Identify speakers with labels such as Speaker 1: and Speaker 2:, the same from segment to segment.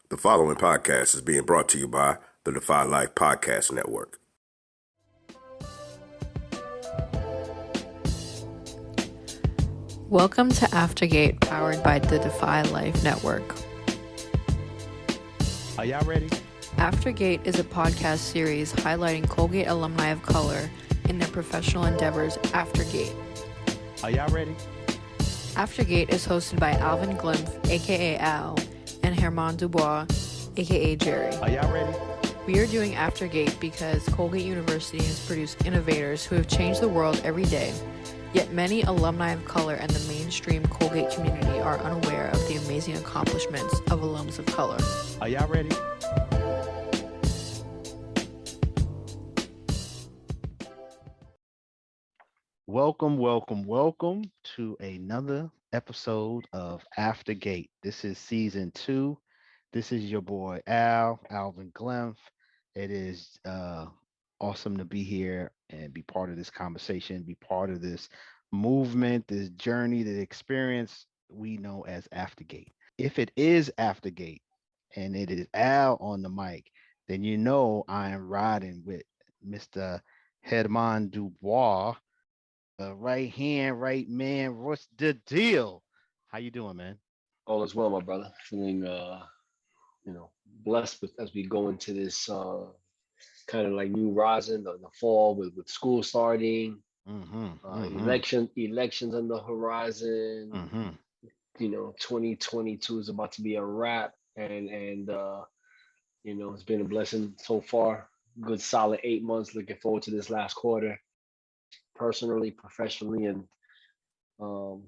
Speaker 1: The following podcast is being brought to you by the Defy Life Podcast Network.
Speaker 2: Welcome to Aftergate, powered by the Defy Life Network.
Speaker 3: Are y'all ready?
Speaker 2: Aftergate is a podcast series highlighting Colgate Alumni of Color in their professional endeavors aftergate.
Speaker 3: Are y'all ready?
Speaker 2: Aftergate is hosted by Alvin Glimpf, aka Al, and Herman Dubois, aka Jerry.
Speaker 3: Are y'all ready?
Speaker 2: We are doing Aftergate because Colgate University has produced innovators who have changed the world every day, yet many alumni of color and the mainstream Colgate community are unaware of the amazing accomplishments of alums of color.
Speaker 3: Are y'all ready? Welcome to another episode of Aftergate. This is season 2. This is your boy Alvin Glimpf. It is awesome to be here and be part of this conversation, be part of this movement, this journey, the experience we know as Aftergate. If it is Aftergate and it is Al on the mic, then you know I am riding with Mr. Herman Dubois. Right hand, right man. What's the deal? How you doing, man?
Speaker 4: All is well, my brother. Feeling, blessed as we go into this kind of like new rising, the fall with school starting, elections on the horizon. 2022 is about to be a wrap, and it's been a blessing so far. Good solid 8 months. Looking forward to this last quarter, personally, professionally, and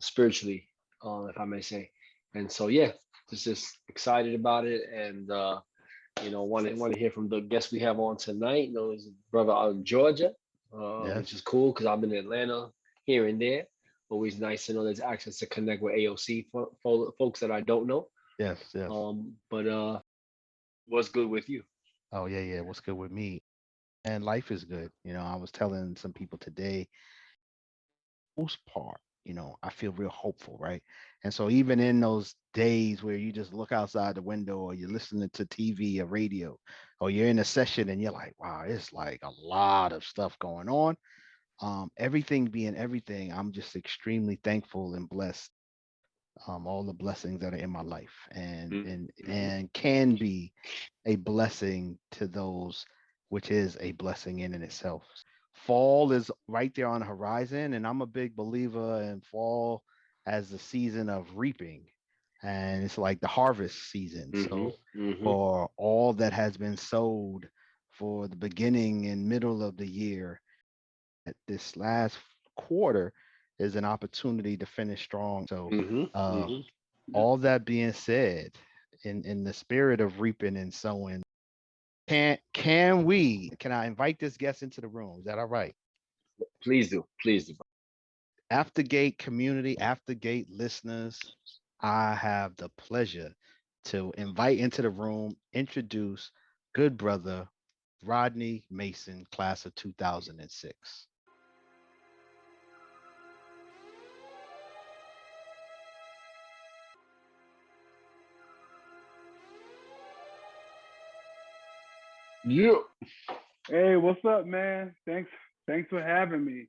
Speaker 4: spiritually, if I may say. And so, yeah, just excited about it, and want to hear from the guests we have on tonight. His brother out of Georgia, which is cool because I've been in Atlanta here and there. Always nice to know there's access to connect with AOC folks that I don't know.
Speaker 3: Yes.
Speaker 4: But what's good with you?
Speaker 3: Oh yeah. What's good with me? And life is good. I was telling some people today, most part, I feel real hopeful, right? And so even in those days where you just look outside the window or you're listening to TV or radio or you're in a session and you're like, wow, it's like a lot of stuff going on. Everything being everything, I'm just extremely thankful and blessed. All the blessings that are in my life and can be a blessing to those, which is a blessing in itself. Fall is right there on the horizon, and I'm a big believer in fall as the season of reaping, and it's like the harvest season. So for all that has been sowed for the beginning and middle of the year, this last quarter is an opportunity to finish strong. So all that being said, in the spirit of reaping and sowing, can I invite this guest into the room? Is that all right?
Speaker 4: Please do.
Speaker 3: Aftergate community, Aftergate listeners, I have the pleasure to invite into the room, introduce good brother Rodney Mason, class of 2006.
Speaker 4: Yeah.
Speaker 5: Hey, what's up, man? Thanks for having me.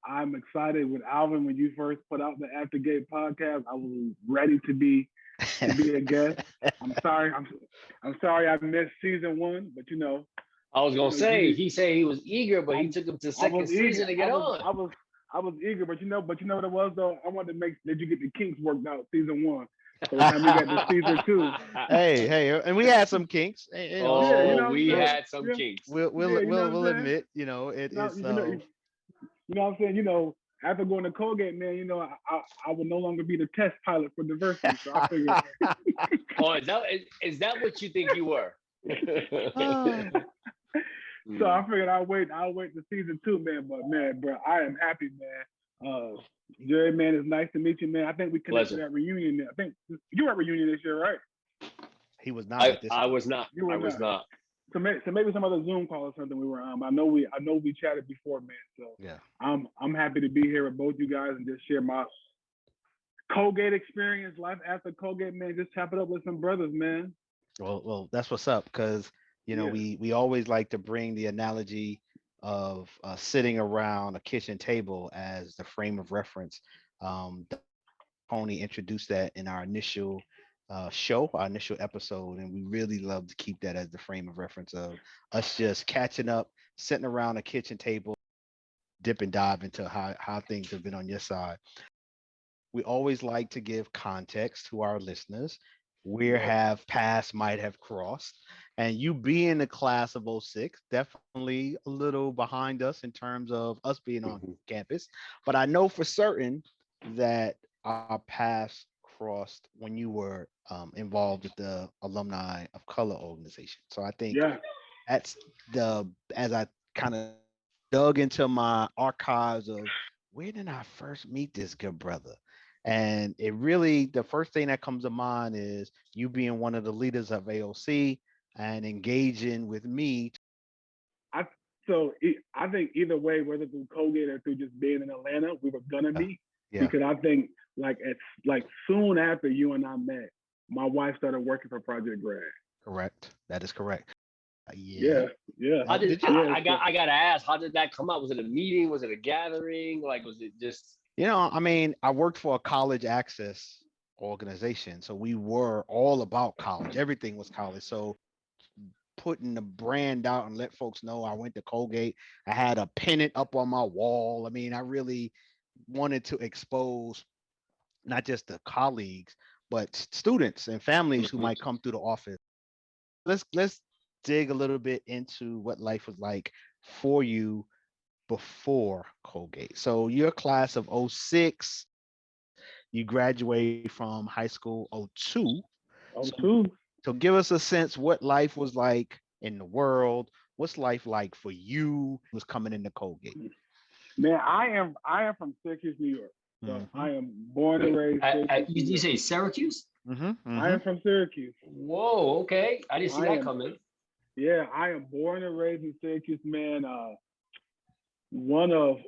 Speaker 5: I'm excited with Alvin. When you first put out the Aftergate podcast, I was ready to be a guest. I'm sorry I missed season 1, but
Speaker 4: I was gonna say he said he was eager, but he took him to second season to get on.
Speaker 5: I was eager, but you know what it was though? I wanted to make did you get the kinks worked out season 1. So the time we got to season 2.
Speaker 3: Hey, and we had some kinks.
Speaker 4: We had some kinks.
Speaker 3: We'll admit,
Speaker 5: You know what I'm saying? After going to Colgate, man, I would no longer be the test pilot for diversity. So I figured.
Speaker 4: Is that what you think you were?
Speaker 5: So I figured I'll wait to season 2, man. But man, bro, I am happy, man. Jerry, man, it's nice to meet you, man. I think we connected at reunion. I think you were at reunion this year, right?
Speaker 3: He was not.
Speaker 4: I was not. I was not.
Speaker 5: So maybe some other Zoom call or something we were on. I know we chatted before, man. So
Speaker 3: yeah,
Speaker 5: I'm happy to be here with both you guys and just share my Colgate experience, life after Colgate, man. Just chop it up with some brothers, man.
Speaker 3: Well, that's what's up because
Speaker 5: Yeah.
Speaker 3: we always like to bring the analogy of sitting around a kitchen table as the frame of reference. Tony introduced that in our initial show, our initial episode, and we really love to keep that as the frame of reference of us just catching up, sitting around a kitchen table, dip and dive into how things have been on your side. We always like to give context to our listeners where
Speaker 5: Right.
Speaker 3: have paths might have crossed. And you being the class of '06, definitely a little behind us in terms of us being on
Speaker 4: Mhm.
Speaker 3: campus. But I know for certain that our paths crossed when you were involved with the Alumni of Color Organization. So I think
Speaker 5: Yeah.
Speaker 3: that's as I kind of dug into my archives of where did I first meet this good brother? And it really, the first thing that comes to mind is you being one of the leaders of AOC and engaging with me.
Speaker 5: I I think either way, whether through Colgate or through just being in Atlanta, we were gonna
Speaker 3: Yeah,
Speaker 5: meet
Speaker 3: yeah,
Speaker 5: because I think like soon after you and I met, my wife started working for Project Grad.
Speaker 3: correct. That is correct. Yeah.
Speaker 5: Yeah, yeah,
Speaker 4: How did
Speaker 3: Did you?
Speaker 5: yeah. So
Speaker 4: I gotta ask? How did that come up? Was it a meeting? Was it a gathering? Like, was it just?
Speaker 3: I mean, I worked for a college access organization. So we were all about college. Everything was college. So putting the brand out and let folks know I went to Colgate. I had a pennant up on my wall. I mean, I really wanted to expose not just the colleagues, but students and families who
Speaker 4: Mhm.
Speaker 3: might come through the office. Let's dig a little bit into what life was like for you before Colgate. So you're a class of '06. You graduate from high school '02.
Speaker 5: oh
Speaker 3: So
Speaker 5: two.
Speaker 3: so give us a sense what life was like in the world. What's life like for you was coming into Colgate?
Speaker 5: Man, I am from Syracuse, New York. So
Speaker 3: Mm-hmm.
Speaker 5: I am born and
Speaker 4: Wait,
Speaker 5: raised Syracuse, New
Speaker 4: you
Speaker 5: York.
Speaker 4: say Syracuse?
Speaker 3: Mm-hmm.
Speaker 5: I
Speaker 3: Mm-hmm.
Speaker 5: am from Syracuse.
Speaker 4: Whoa, okay. I didn't see
Speaker 5: I
Speaker 4: that
Speaker 5: am
Speaker 4: coming.
Speaker 5: yeah, I am born and raised in Syracuse, man. One of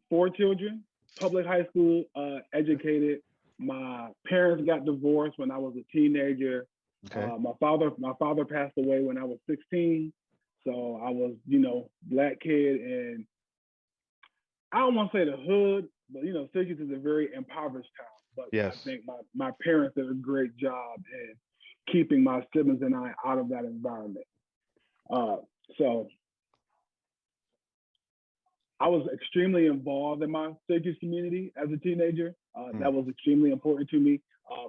Speaker 5: four children, public high school educated. My parents got divorced when I was a teenager.
Speaker 3: Okay.
Speaker 5: My father passed away when I was 16. So I was, black kid, and I don't want to say the hood, but Syracuse is a very impoverished town. But I
Speaker 3: Yes.
Speaker 5: think my parents did a great job in keeping my siblings and I out of that environment. Uh, so I was extremely involved in my Syracuse community as a teenager. That was extremely important to me,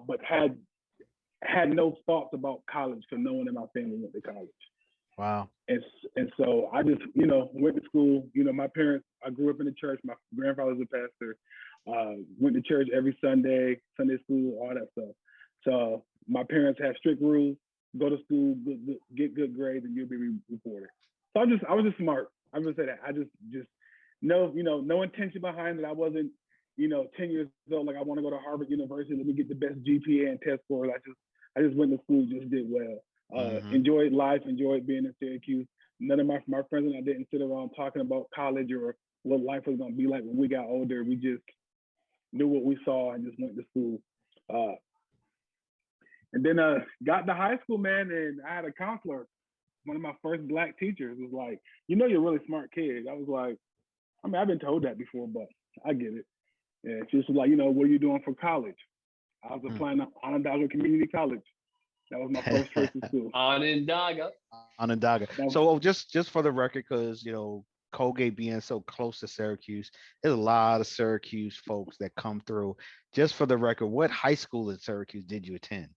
Speaker 5: but had no thoughts about college because no one in my family went to college.
Speaker 3: Wow.
Speaker 5: And so I just, went to school. My parents, I grew up in the church. My grandfather was a pastor. Went to church every Sunday, Sunday school, all that stuff. So my parents had strict rules: go to school, get good grades, and you'll be reported. So I was just smart. I would say that I just no intention behind it. I wasn't 10 years old like I want to go to Harvard University. Let me get the best GPA and test scores. I just went to school, just did well.
Speaker 3: Mm-hmm.
Speaker 5: Enjoyed life, enjoyed being in Syracuse. None of my friends and I didn't sit around talking about college or what life was going to be like when we got older. We just knew what we saw and just went to school. Uh, and then got to high school, man, and I had a counselor. One of my first black teachers was like, you're a really smart kid. I was like, I mean, I've been told that before, but I get it. And she was like, what are you doing for college? I was applying to Onondaga Community College. That was my first choice of school.
Speaker 4: Onondaga.
Speaker 3: Onondaga.
Speaker 5: That was,
Speaker 3: So just for the record, because Colgate being so close to Syracuse, there's a lot of Syracuse folks that come through. Just for the record, what high school in Syracuse did you attend?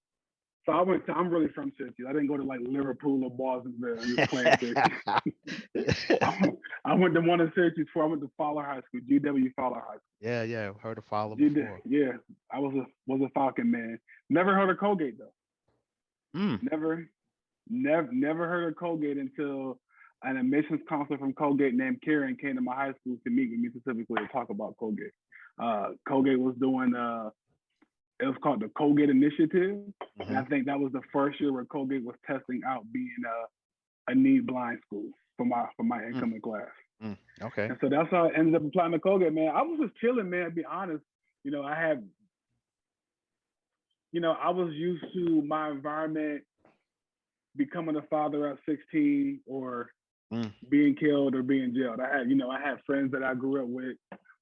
Speaker 5: so I'm really from Syracuse. I didn't go to like Liverpool or Bostonville and just playing Syracuse. I went to one in Syracuse before. I went to Fowler High School, GW Fowler High School.
Speaker 3: Yeah. Heard of Fowler before.
Speaker 5: Yeah, I was a Falcon man. Never heard of Colgate though.
Speaker 3: Mm.
Speaker 5: Never heard of Colgate until an admissions counselor from Colgate named Karen came to my high school to meet with me specifically to talk about Colgate. Colgate was doing it was called the Colgate Initiative, and I think that was the first year where Colgate was testing out being a need blind school for my incoming class.
Speaker 3: Okay.
Speaker 5: And so that's how I ended up applying to Colgate, man. I was just chilling, man, to be honest. I had I was used to my environment becoming a father at 16 or
Speaker 3: Mm.
Speaker 5: being killed or being jailed. I had friends that I grew up with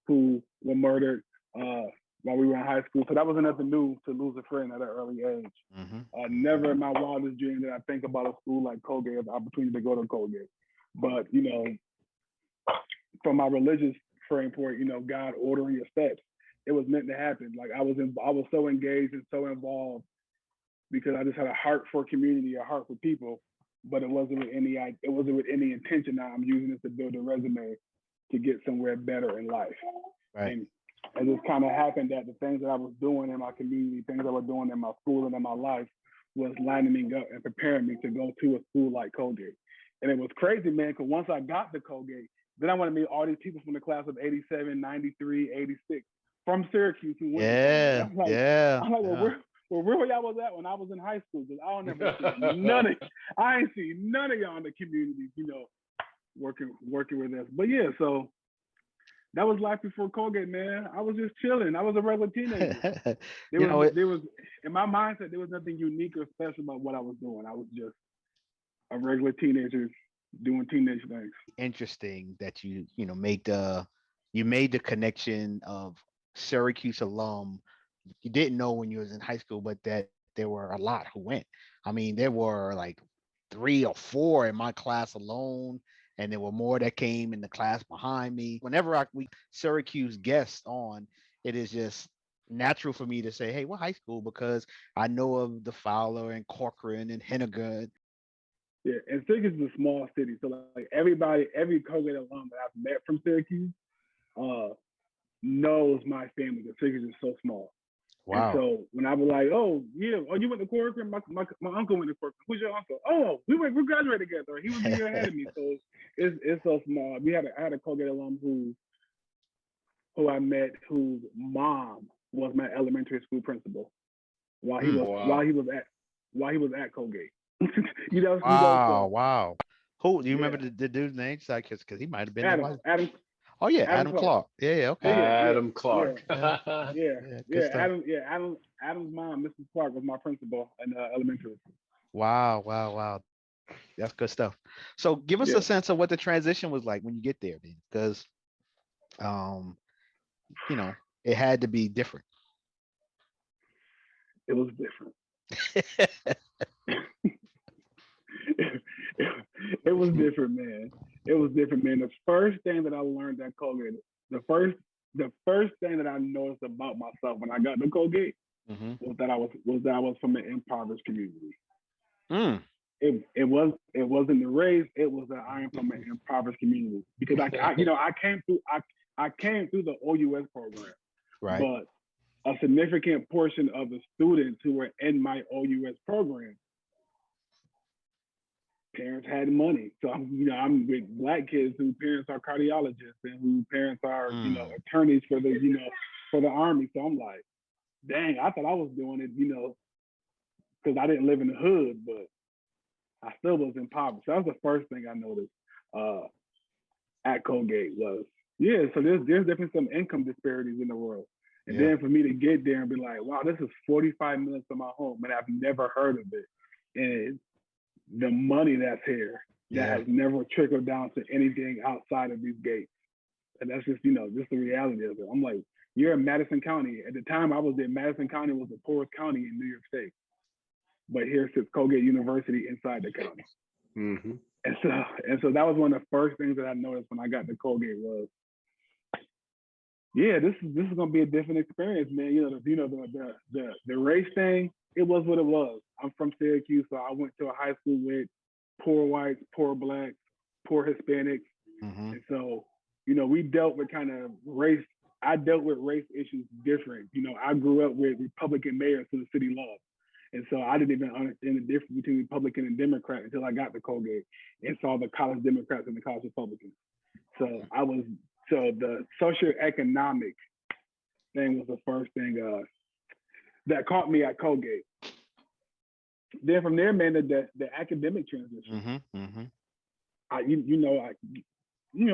Speaker 5: who were murdered while we were in high school. So that wasn't nothing new to lose a friend at an early age.
Speaker 3: Mm-hmm.
Speaker 5: Never in my wildest dream did I think about a school like Colgate as an opportunity to go to Colgate. But, from my religious framework, God ordering your steps, it was meant to happen. Like I was so engaged and so involved because I just had a heart for community, a heart for people, but it wasn't with any intention that I'm using this to build a resume to get somewhere better in life.
Speaker 3: Right.
Speaker 5: And it just kind of happened that the things that I was doing in my community, things I was doing in my school and in my life was lining me up and preparing me to go to a school like Colgate. And it was crazy, man, because once I got to Colgate, then I want to meet all these people from the class of 87, 93, 86 from Syracuse who went to Colgate. I'm like, well, where y'all was at when I was in high school? Because I don't never see I ain't see none of y'all in the community, working with us. But yeah, so that was life before Colgate, man. I was just chilling. I was a regular teenager. There was in my mindset, there was nothing unique or special about what I was doing. I was just a regular teenager doing teenage things.
Speaker 3: Interesting that you made the connection of Syracuse alum. You didn't know when you was in high school, but that there were a lot who went. I mean, there were like 3 or 4 in my class alone, and there were more that came in the class behind me. Whenever we Syracuse guests on, it is just natural for me to say, hey, what high school? Because I know of the Fowler and Corcoran and Hennigan.
Speaker 5: Yeah, and Syracuse is a small city. So like every Colgate alum that I've met from Syracuse knows my family because Syracuse is so small. Wow. And so when I was like, oh yeah, you went to Corcoran? My uncle went to Corcoran. Who's your uncle? Oh, we graduated together. He was a year ahead of me. So it's so small. I had a Colgate alum who I met whose mom was my elementary school principal while he was at Colgate.
Speaker 3: Wow. Who do you remember the dude's name? Because he might have been
Speaker 5: Adam.
Speaker 3: Oh yeah, Adam Clark. Yeah, okay.
Speaker 4: Adam Clark.
Speaker 5: Adam's mom, Mrs. Clark, was my principal in elementary.
Speaker 3: Wow. That's good stuff. So give us a sense of what the transition was like when you get there, then, because it had to be different.
Speaker 5: It was different. It was different, man. It was different, man. The first thing that I learned at Colgate, the first thing that I noticed about myself when I got to Colgate was that I was from an impoverished community. It wasn't the race. It was that I am from an impoverished community because I came through the OUS program,
Speaker 3: right?
Speaker 5: But a significant portion of the students who were in my OUS program, parents had money. So I'm with Black kids whose parents are cardiologists and whose parents are attorneys for the Army. So I'm like, dang, I thought I was doing it, because I didn't live in the hood, but I still was impoverished. So that was the first thing I noticed at Colgate was, so there's definitely some income disparities in the world. And then for me to get there and be like, wow, this is 45 minutes from my home and I've never heard of it. And the money that's here that has never trickled down to anything outside of these gates. And that's just, just the reality of it. I'm like, you're in Madison County. At the time I was there, Madison County was the poorest county in New York State. But here sits Colgate University inside the county.
Speaker 4: Mm-hmm.
Speaker 5: And so that was one of the first things that I noticed when I got to Colgate was, this is gonna be a different experience, man. The race thing, it was what it was. I'm from Syracuse, so I went to a high school with poor whites, poor Blacks, poor Hispanics. And so, we dealt with kind of race. I dealt with race issues different. I grew up with Republican mayors who the city loved. And so I didn't even understand the difference between Republican and Democrat until I got to Colgate and saw the college Democrats and the college Republicans. So the socio-economic thing was the first thing that caught me at Colgate. Then from there, man, the academic transition.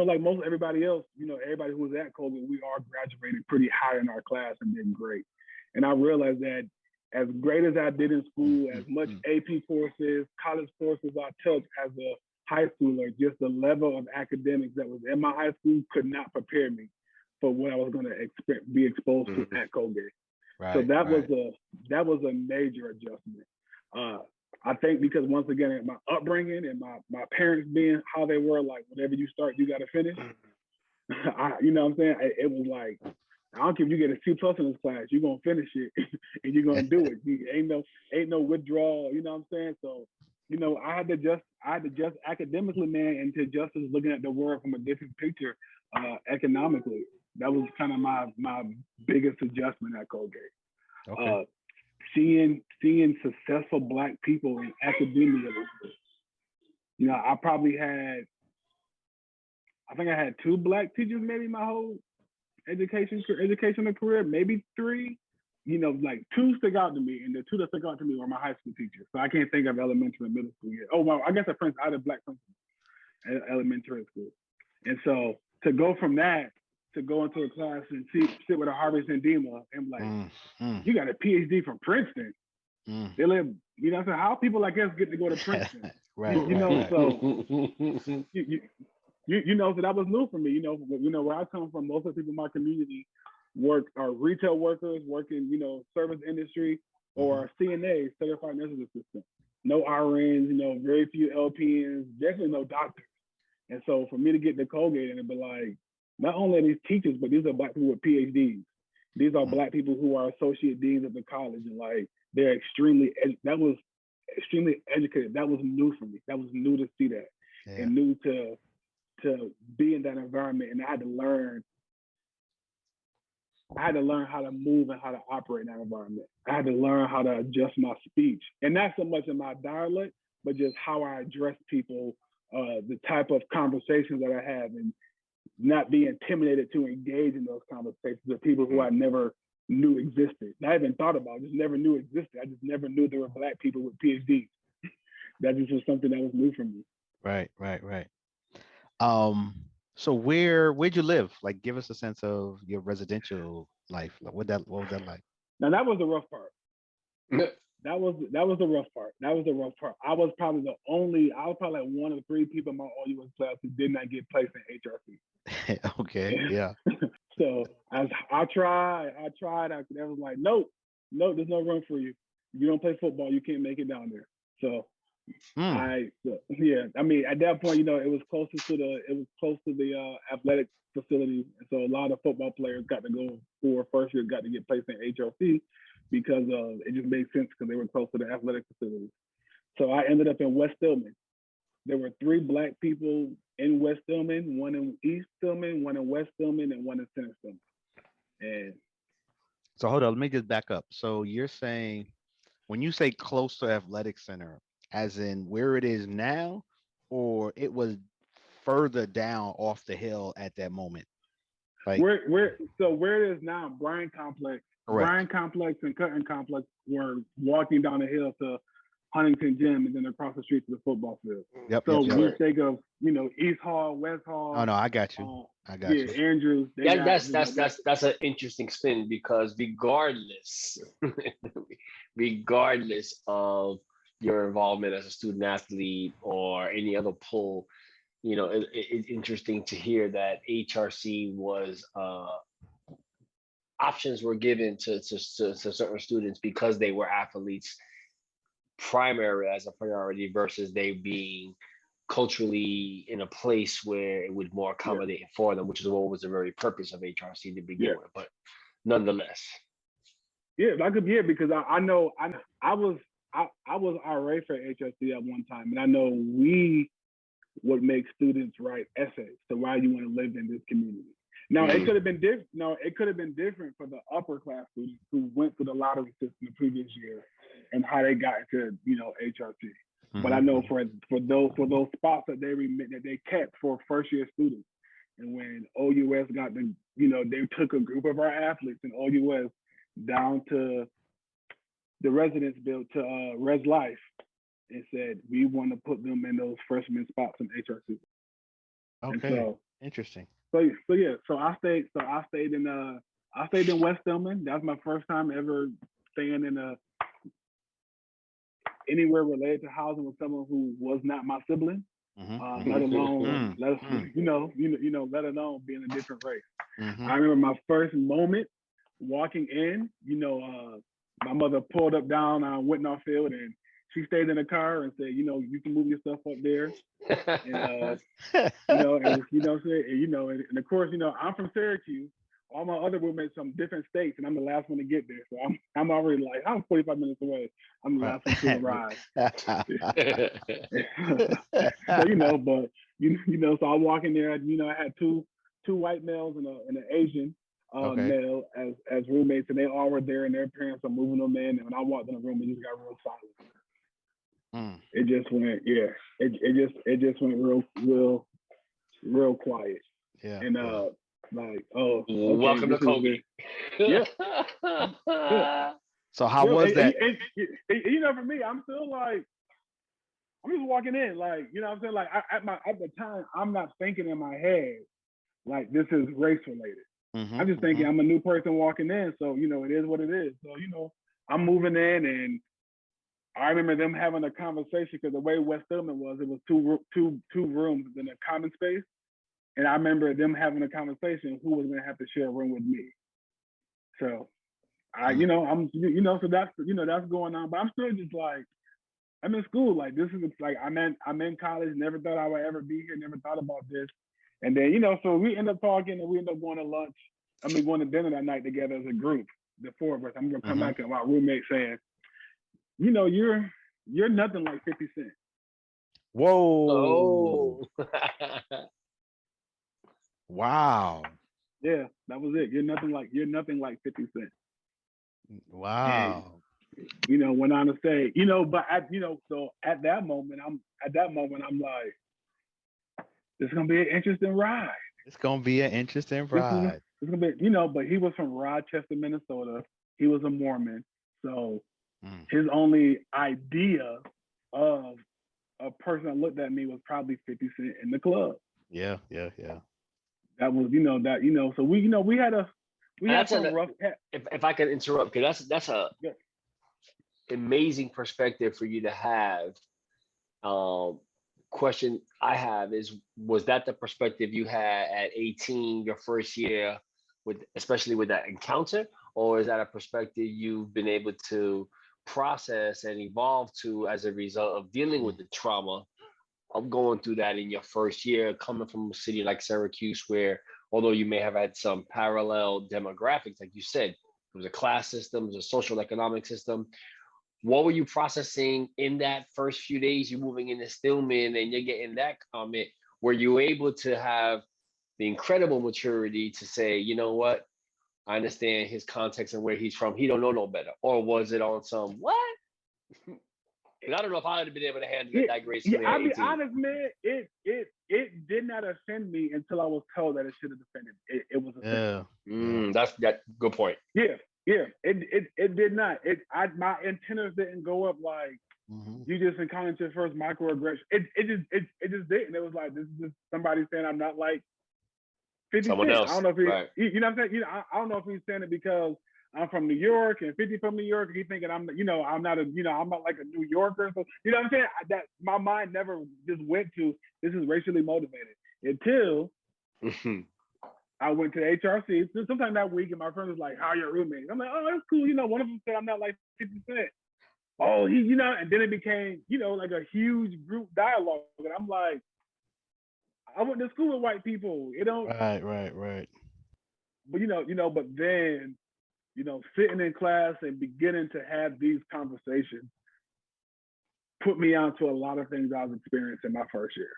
Speaker 5: Like most everybody else, everybody who was at Colgate, we all graduated pretty high in our class and did great. And I realized that as great as I did in school, as much AP courses, college courses I took as a high schooler, just the level of academics that was in my high school could not prepare me for what I was going to be exposed to at Colgate.
Speaker 3: Right,
Speaker 5: so that was a major adjustment. I think because once again, my upbringing and my parents being how they were, like whatever you start, you got to finish. You know what I'm saying? It was like, I don't care if you get a 2+ in this class, you're gonna finish it and you're gonna do it. Ain't no withdrawal, you know what I'm saying? So, you know, I had to adjust academically, man, and to just looking at the world from a different picture, economically. That was kind of my biggest adjustment at Colgate.
Speaker 3: Okay.
Speaker 5: Seeing successful Black people in academia. You know, I think I had 2 Black teachers maybe my whole educational career, maybe 3. You know, like 2 stick out to me, and the 2 that stick out to me were my high school teachers. So I can't think of elementary and middle school yet. Oh, well, I guess I had a Black principal at elementary school. And so to go from that to go into a class and sit with a Harvey Sandema and like, you got a PhD from Princeton. They live, you know, so how people like us get to go to Princeton?
Speaker 3: Right.
Speaker 5: You know, so you know, so that was new for me. You know, where I come from, most of the people in my community are retail workers, work in, you know, service industry, or CNA, certified nurses assistant. No RNs, you know, very few LPNs, definitely no doctors. And so for me to get to Colgate and be like, not only are these teachers, but these are Black people with PhDs. These are Black people who are associate deans of the college, and like they're extremely educated. That was new for me. That was new to see that, and new to be in that environment. And I had to learn how to move and how to operate in that environment. I had to learn how to adjust my speech, and not so much in my dialect, but just how I address people, the type of conversations that I have, and not be intimidated to engage in those conversations with people who I never knew existed. I even thought about, just never knew existed. I just never knew there were Black people with PhDs. That just was something that was new for me.
Speaker 3: Right. So where'd you live? Like, give us a sense of your residential life. Like, what was that like?
Speaker 5: Now that was the rough part. That was the rough part. I was probably like one of the 3 people in my all-US class who did not get placed in HRC.
Speaker 3: Okay, yeah.
Speaker 5: So I tried. I was like, nope, there's no room for you. You don't play football, you can't make it down there. So I mean, at that point, you know, it was close to the athletic facility, and so a lot of football players got to go, who were first year, got to get placed in HRC because it just made sense because they were close to the athletic facilities. So I ended up in West Stillman. There were 3 Black people in West Stillman, one in East Stillman, one in West Stillman, and one in Center Stillman. And
Speaker 3: so hold on, let me just back up. So you're saying, when you say close to athletic center, as in where it is now, or it was further down off the hill at that moment? Like
Speaker 5: where it is now, Bryan Complex.
Speaker 3: Correct.
Speaker 5: Bryan Complex and Cutting Complex were walking down the hill to Huntington Gym and then across the street to the football field. We think of, you know, East Hall, West Hall.
Speaker 3: Oh no, I got you.
Speaker 5: Andrews.
Speaker 4: That's an interesting spin, because regardless of your involvement as a student athlete or any other pull, you know, it's interesting to hear that HRC was options were given to certain students because they were athletes primary as a priority versus they being culturally in a place where it would more accommodate for them, which is what was the very purpose of HRC to begin with. But nonetheless.
Speaker 5: Yeah, because I know I was RA for HRC at one time, and I know we would make students write essays to why you want to live in this community. Now it could have been different. No, it could have been different for the upper class students who went through the lottery system the previous year and how they got into, you know, HRC. But I know for those spots that they kept for first year students, and when OUS got the, you know, they took a group of our athletes in OUS down to the residence built to Res Life and said, we want to put them in those freshman spots in HRC.
Speaker 3: Okay, so, interesting.
Speaker 5: So I stayed in West Stillman. That was my first time ever staying in a anywhere related to housing with someone who was not my sibling. Let alone let alone being a different race. I remember my first moment walking in. My mother pulled up down on Whitnall Field, and she stayed in the car and said, you can move your stuff up there. And and of course, I'm from Syracuse. All my other roommates from different states, and I'm the last one to get there. So I'm already like, I'm 45 minutes away. I'm the last one to arrive. So, so I walk in there. I had two white males and an Asian male as roommates, and they all were there, and their parents are moving them in. And when I walked in the room, it just got real silent. It just went, it just went real quiet.
Speaker 3: Yeah.
Speaker 5: And like, oh, okay,
Speaker 4: welcome to Colgate.
Speaker 5: Yeah.
Speaker 3: So how was that?
Speaker 5: And, for me, I'm still like, I'm just walking in, like, what I'm saying? Like, at the time, I'm not thinking in my head like this is race related. I'm just thinking I'm a new person walking in, so it is what it is. So I'm moving in, and I remember them having a conversation because the way West Stillman was, it was two rooms in a common space. And I remember them having a conversation who was gonna have to share a room with me. So so that's going on. But I'm still just like, I'm in school. Like, this is like, I'm in college, never thought I would ever be here, never thought about this. And then, so we end up talking, and we end up going to lunch. Going to dinner that night together as a group, the four of us. I'm gonna come back and my roommate saying, you're nothing like 50 Cent.
Speaker 3: Whoa.
Speaker 4: Oh.
Speaker 3: Wow.
Speaker 5: Yeah, that was it. You're nothing like 50 Cent.
Speaker 3: Wow.
Speaker 5: And, went on to say, but so at that moment I'm like, it's gonna be an interesting ride.
Speaker 3: It's gonna be an interesting ride.
Speaker 5: It's gonna be, but he was from Rochester, Minnesota. He was a Mormon, so his only idea of a person that looked at me was probably 50 Cent in the club.
Speaker 3: Yeah.
Speaker 5: That was, so we had some rough.
Speaker 4: If I could interrupt, because that's a amazing perspective for you to have. Question I have is, was that the perspective you had at 18, your first year, especially with that encounter, or is that a perspective you've been able to process and evolve to as a result of dealing with the trauma of going through that in your first year, coming from a city like Syracuse, where although you may have had some parallel demographics, like you said, it was a class system, it was a social economic system. What were you processing in that first few days? You're moving into Stillman and you're getting that comment. Were you able to have the incredible maturity to say, you know what? I understand his context and where he's from. He don't know no better. Or was it on some, what? I don't know if I would have been able to handle that gracefully.
Speaker 5: I'll be honest, man. It did not offend me until I was told that it should have offended. It was offended.
Speaker 4: That's good point.
Speaker 5: Yeah. It did not. My antennas didn't go up like you just encountered your first microaggression. It just didn't. It was like, this is just somebody saying I'm not like 50
Speaker 4: someone
Speaker 5: Cent.
Speaker 4: else.
Speaker 5: I don't know if he,
Speaker 4: right.
Speaker 5: You know what I'm saying. I don't know if he's saying it because I'm from New York and 50 from New York. He thinking I'm not like a New Yorker. So, you know what I'm saying? That my mind never just went to this is racially motivated until I went to the HRC sometime that week, and my friend was like, "How are your roommates?" I'm like, "Oh, that's cool." One of them said I'm not like 50 Cent. Oh, and then it became, like a huge group dialogue, and I'm like, I went to school with white people.
Speaker 3: Right.
Speaker 5: But then, sitting in class and beginning to have these conversations put me onto a lot of things I was experiencing my first year.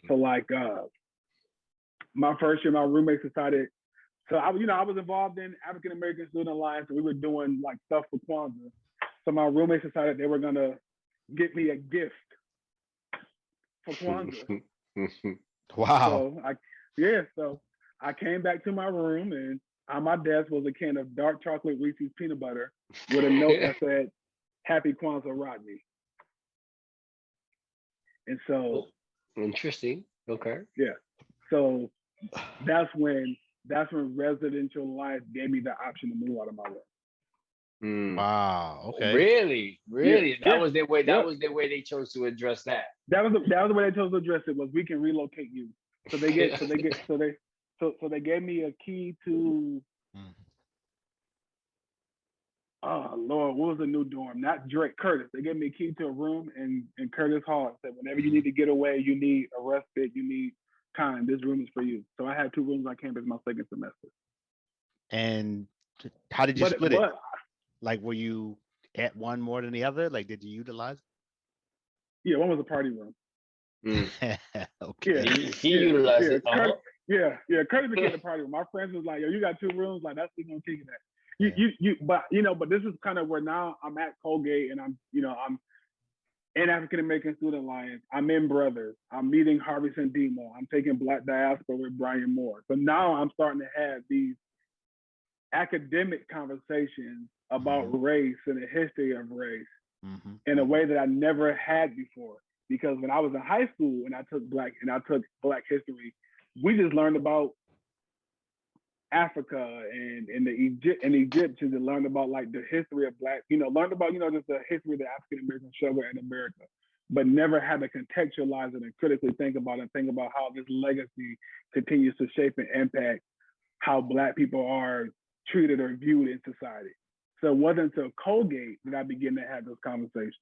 Speaker 5: So like, my first year, my roommates decided. So I was involved in African American Student Alliance, and we were doing like stuff for Kwanzaa. So my roommates decided they were gonna get me a gift for Kwanzaa.
Speaker 3: Wow.
Speaker 5: So I came back to my room, and on my desk was a can of dark chocolate Reese's peanut butter with a note that said, "Happy Kwanzaa, Rodney." And so,
Speaker 4: interesting. Okay.
Speaker 5: Yeah. So that's when residential life gave me the option to move out of my room.
Speaker 3: Wow. Okay.
Speaker 4: Really?
Speaker 5: Yeah.
Speaker 4: That was their way. That
Speaker 5: Yep.
Speaker 4: was their way they chose to address that.
Speaker 5: That was the way they chose to address it, was we can relocate you. So they gave me a key to oh Lord, what was the new dorm? Not Drake, Curtis. They gave me a key to a room in Curtis Hall. Said whenever you need to get away, you need a respite, you need time, this room is for you. So I had 2 rooms on campus my second semester.
Speaker 3: And how did you split it? Like, were you at one more than the other? Like, did you utilize it?
Speaker 5: Yeah, one was a party room.
Speaker 3: Okay.
Speaker 4: He utilized it.
Speaker 5: Curtis became the party room. My friends was like, yo, you got 2 rooms, like that's gonna take that. But this is kind of where now I'm at Colgate, and I'm in African American Student Alliance. I'm in Brothers. I'm meeting Harvey Sandimo. I'm taking Black Diaspora with Brian Moore. So now I'm starting to have these academic conversations about race and the history of race in a way that I never had before. Because when I was in high school and I took Black history, we just learned about Africa and the Egyptians, and learned about like the history of Black, learned about, just the history of the African American struggle in America, but never had to contextualize it and critically think about how this legacy continues to shape and impact how Black people are treated or viewed in society. So it wasn't until Colgate that I began to have those conversations.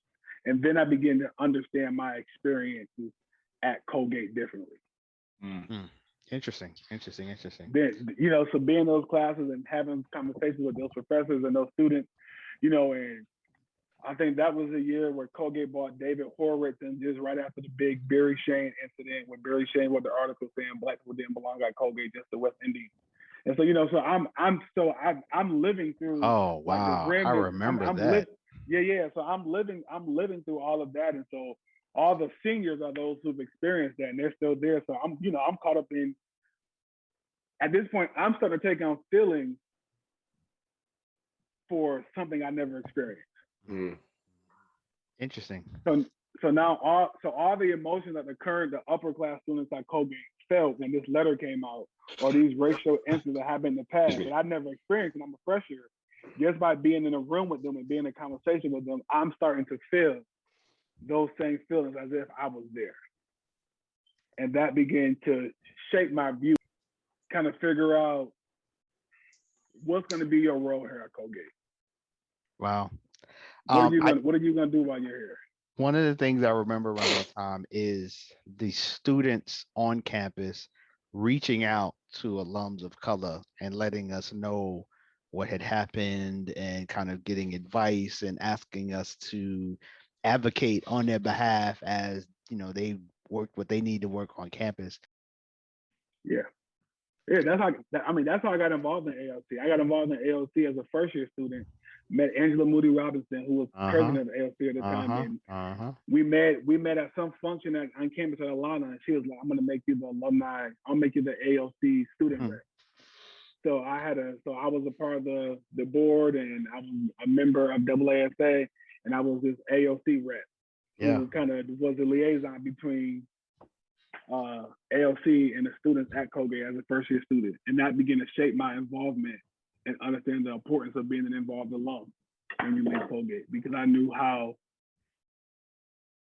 Speaker 5: And then I began to understand my experiences at Colgate differently.
Speaker 3: Interesting.
Speaker 5: Then, so being in those classes and having conversations with those professors and those students, and I think that was a year where Colgate bought David Horowitz, and just right after the big Barry Shane incident, when Barry Shane wrote the article saying Black people didn't belong at Colgate, just the West Indies. And so, so I'm living through.
Speaker 3: Oh wow, I remember that.
Speaker 5: So I'm living through all of that, and so all the seniors are those who've experienced that, and they're still there. So I'm caught up in. At this point, I'm starting to take on feelings for something I never experienced.
Speaker 3: Interesting.
Speaker 5: So now all the emotions that the upper class students at Colgate felt when this letter came out, or these racial incidents that happened in the past that I never experienced, and I'm a fresher, just by being in a room with them and being in a conversation with them, I'm starting to feel those same feelings as if I was there. And that began to shape my view, kind of figure out what's going to be your role here at Colgate.
Speaker 3: Wow.
Speaker 5: What are you going to do while you're here?
Speaker 3: One of the things I remember around that time is the students on campus reaching out to alums of color and letting us know what had happened, and kind of getting advice and asking us to advocate on their behalf as, they worked what they need to work on campus.
Speaker 5: Yeah, that's how I got involved in ALC. I got involved in ALC as a first year student. Met Angela Moody Robinson, who was president of ALC at the time, and we met at some function on campus at Alana, and she was like, "I'm going to make you the alumni. I'll make you the ALC student rep." So I was a part of the board, and I was a member of AASA, and I was this ALC rep.
Speaker 3: Yeah,
Speaker 5: who was the liaison between ALC and the students at Colgate as a first year student, and that began to shape my involvement and understand the importance of being an involved alum when you leave Colgate, because I knew how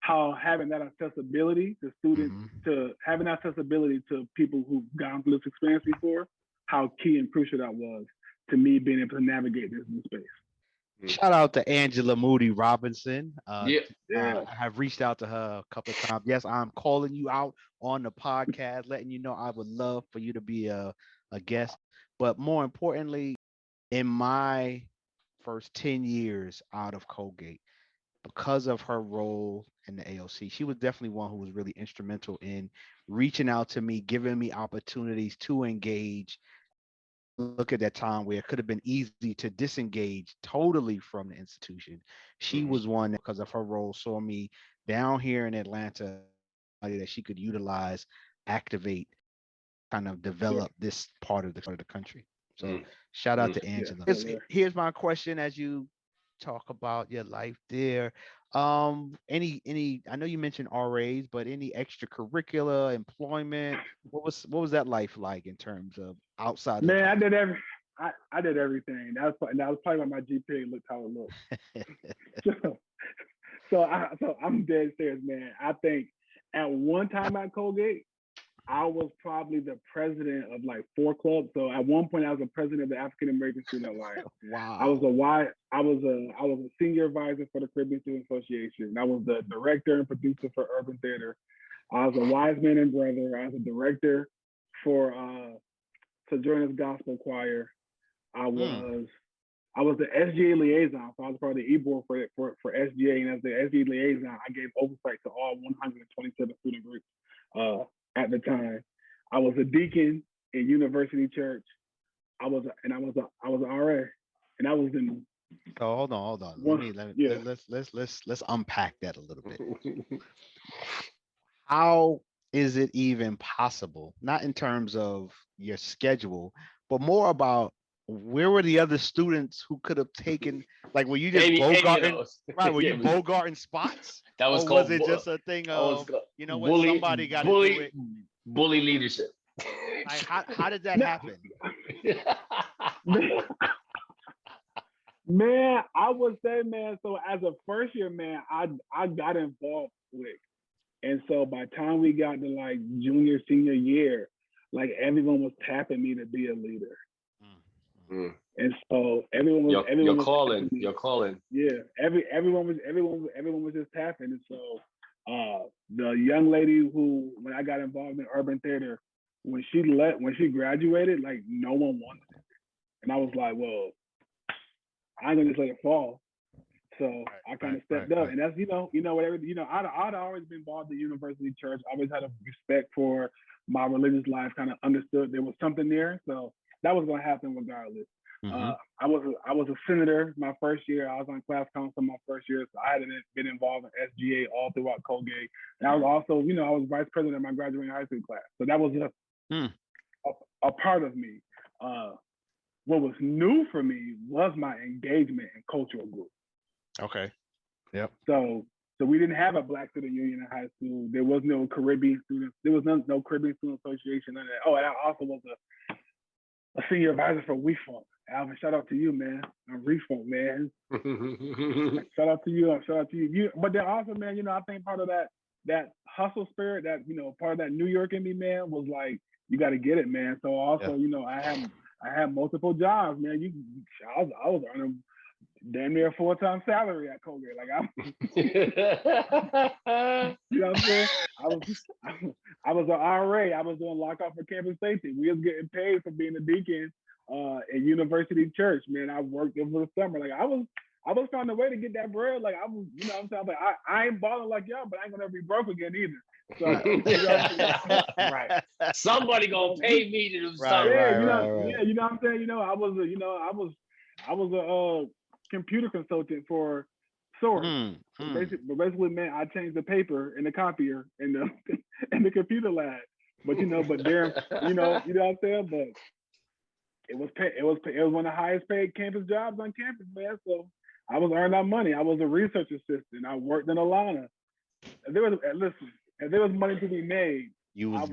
Speaker 5: having that accessibility to students, to having accessibility to people who've gone through this experience before, how key and crucial that was to me being able to navigate this new space.
Speaker 3: Shout out to Angela Moody Robinson.
Speaker 5: Yeah.
Speaker 3: I have reached out to her a couple of times. Yes, I'm calling you out on the podcast, letting you know I would love for you to be a guest. But more importantly, in my first 10 years out of Colgate, because of her role in the AOC, she was definitely one who was really instrumental in reaching out to me, giving me opportunities to engage. Look at that time where it could have been easy to disengage totally from the institution. She was one that, because of her role, saw me down here in Atlanta that she could utilize, activate, kind of develop this part of the country. So shout out to Angela. Here's my question as you talk about your life there. Any I know you mentioned RAs, but any extracurricular employment? What was that life like in terms of outside?
Speaker 5: Man, I did everything. That was probably why my GPA looked how it looked. So I'm dead serious, man. I think at one time at Colgate, I was probably the president of like 4 clubs. So at one point, I was the president of the African American Student Alliance.
Speaker 3: Wow.
Speaker 5: I was a senior advisor for the Caribbean Student Association. I was the director and producer for Urban Theater. I was a wise man and brother. I was a director for Sojourner's Gospel Choir. I was the SGA liaison, so I was part of the e-board for SGA, and as the SGA liaison, I gave oversight to all 127 student groups at the time. I was a deacon in University Church. I was an RA, and I was in.
Speaker 3: So hold on. Let's unpack that a little bit. How is it even possible? Not in terms of your schedule, but more about where were the other students who could have taken, like, were you just bogarting? Right, were you bogarting spots?
Speaker 4: That was
Speaker 3: or was it just a thing of, you know what, somebody got to do it?
Speaker 4: Bully leadership.
Speaker 3: Like, how did that happen?
Speaker 5: Man, I would say, man, so as a first year, man, I got involved quick. And so by the time we got to like junior, senior year, like everyone was tapping me to be a leader.
Speaker 4: Mm.
Speaker 5: And so everyone was
Speaker 4: you're calling.
Speaker 5: Yeah, everyone was just tapping. And so the young lady who, when I got involved in urban theater, when she graduated, like no one wanted it. And I was like, well, I ain't gonna just let it fall. So I kind of stepped up, and that's whatever I'd always been involved in the university church. I always had a respect for my religious life. Kind of understood there was something there, so that was gonna happen regardless. Mm-hmm. I was a senator my first year. I was on class council my first year, so I had been involved in SGA all throughout Colgate. And I was also, I was vice president of my graduating high school class, so that was a part of me. What was new for me was my engagement in cultural groups.
Speaker 3: Okay. Yep.
Speaker 5: So we didn't have a Black Student Union in high school. There was no Caribbean students. There was no Caribbean Student Association. None of that. Oh, and I also was a senior advisor for WeFunk. Alvin, shout out to you, man. I'm ReFunk, man. Shout out to you. But then also, man, I think part of that hustle spirit, that part of that New York in me, man, was like, you got to get it, man. So also, I had multiple jobs, man. I was earning damn near a full-time salary at Colgate. Like you know what I'm saying? I was an RA. I was doing lockout for campus safety. We was getting paid for being a deacon at University Church. Man, I worked over the summer. Like I was finding a way to get that bread. Like I was, what I'm saying? Like I ain't balling like y'all, but I ain't gonna ever be broke again either. So,
Speaker 4: right. Somebody gonna pay me to do something.
Speaker 5: Yeah, you know what I'm saying? I was a computer consultant for Source. Basically, man, I changed the paper and the copier and the computer lab. But there, you know what I'm saying? But it was one of the highest paid campus jobs on campus, man. So I was earning that money. I was a research assistant. I worked in Alana. If there was money to be made,
Speaker 3: I was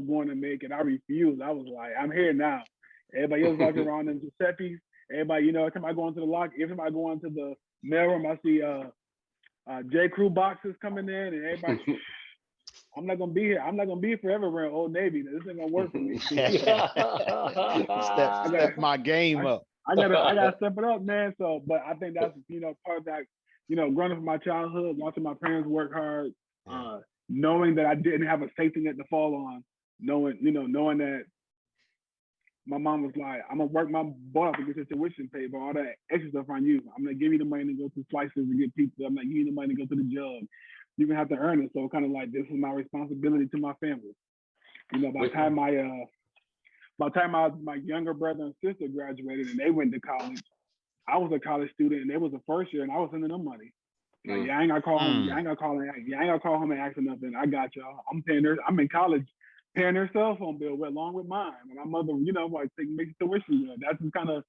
Speaker 3: going
Speaker 5: to make it. I refused. I was like, I'm here now. Everybody else walking around in Giuseppe's. Everybody, every time I go into the lock, every time I go into the mailroom, I see J. Crew boxes coming in, and everybody, I'm not gonna be here. I'm not gonna be here forever wearing Old Navy. This ain't gonna work for me.
Speaker 3: Step my game up.
Speaker 5: I gotta step it up, man. So, but I think that's part of that. Growing up in my childhood, watching my parents work hard, knowing that I didn't have a safety net to fall on, knowing that my mom was like, I'm gonna work my butt off to get your tuition paid, but all that extra stuff on you. I'm gonna give you the money to go to Slices and get pizza. I'm not giving you the money to go to the jug. You're gonna have to earn it. So kind of like, this is my responsibility to my family. By the time my younger brother and sister graduated and they went to college, I was a college student and they was the first year and I was sending them money. Like, I ain't gonna call home. I ain't gonna call home and ask for nothing. I got y'all. I'm in college paying their cell phone bill along with mine. And my mother, like make tuition. That's just kind of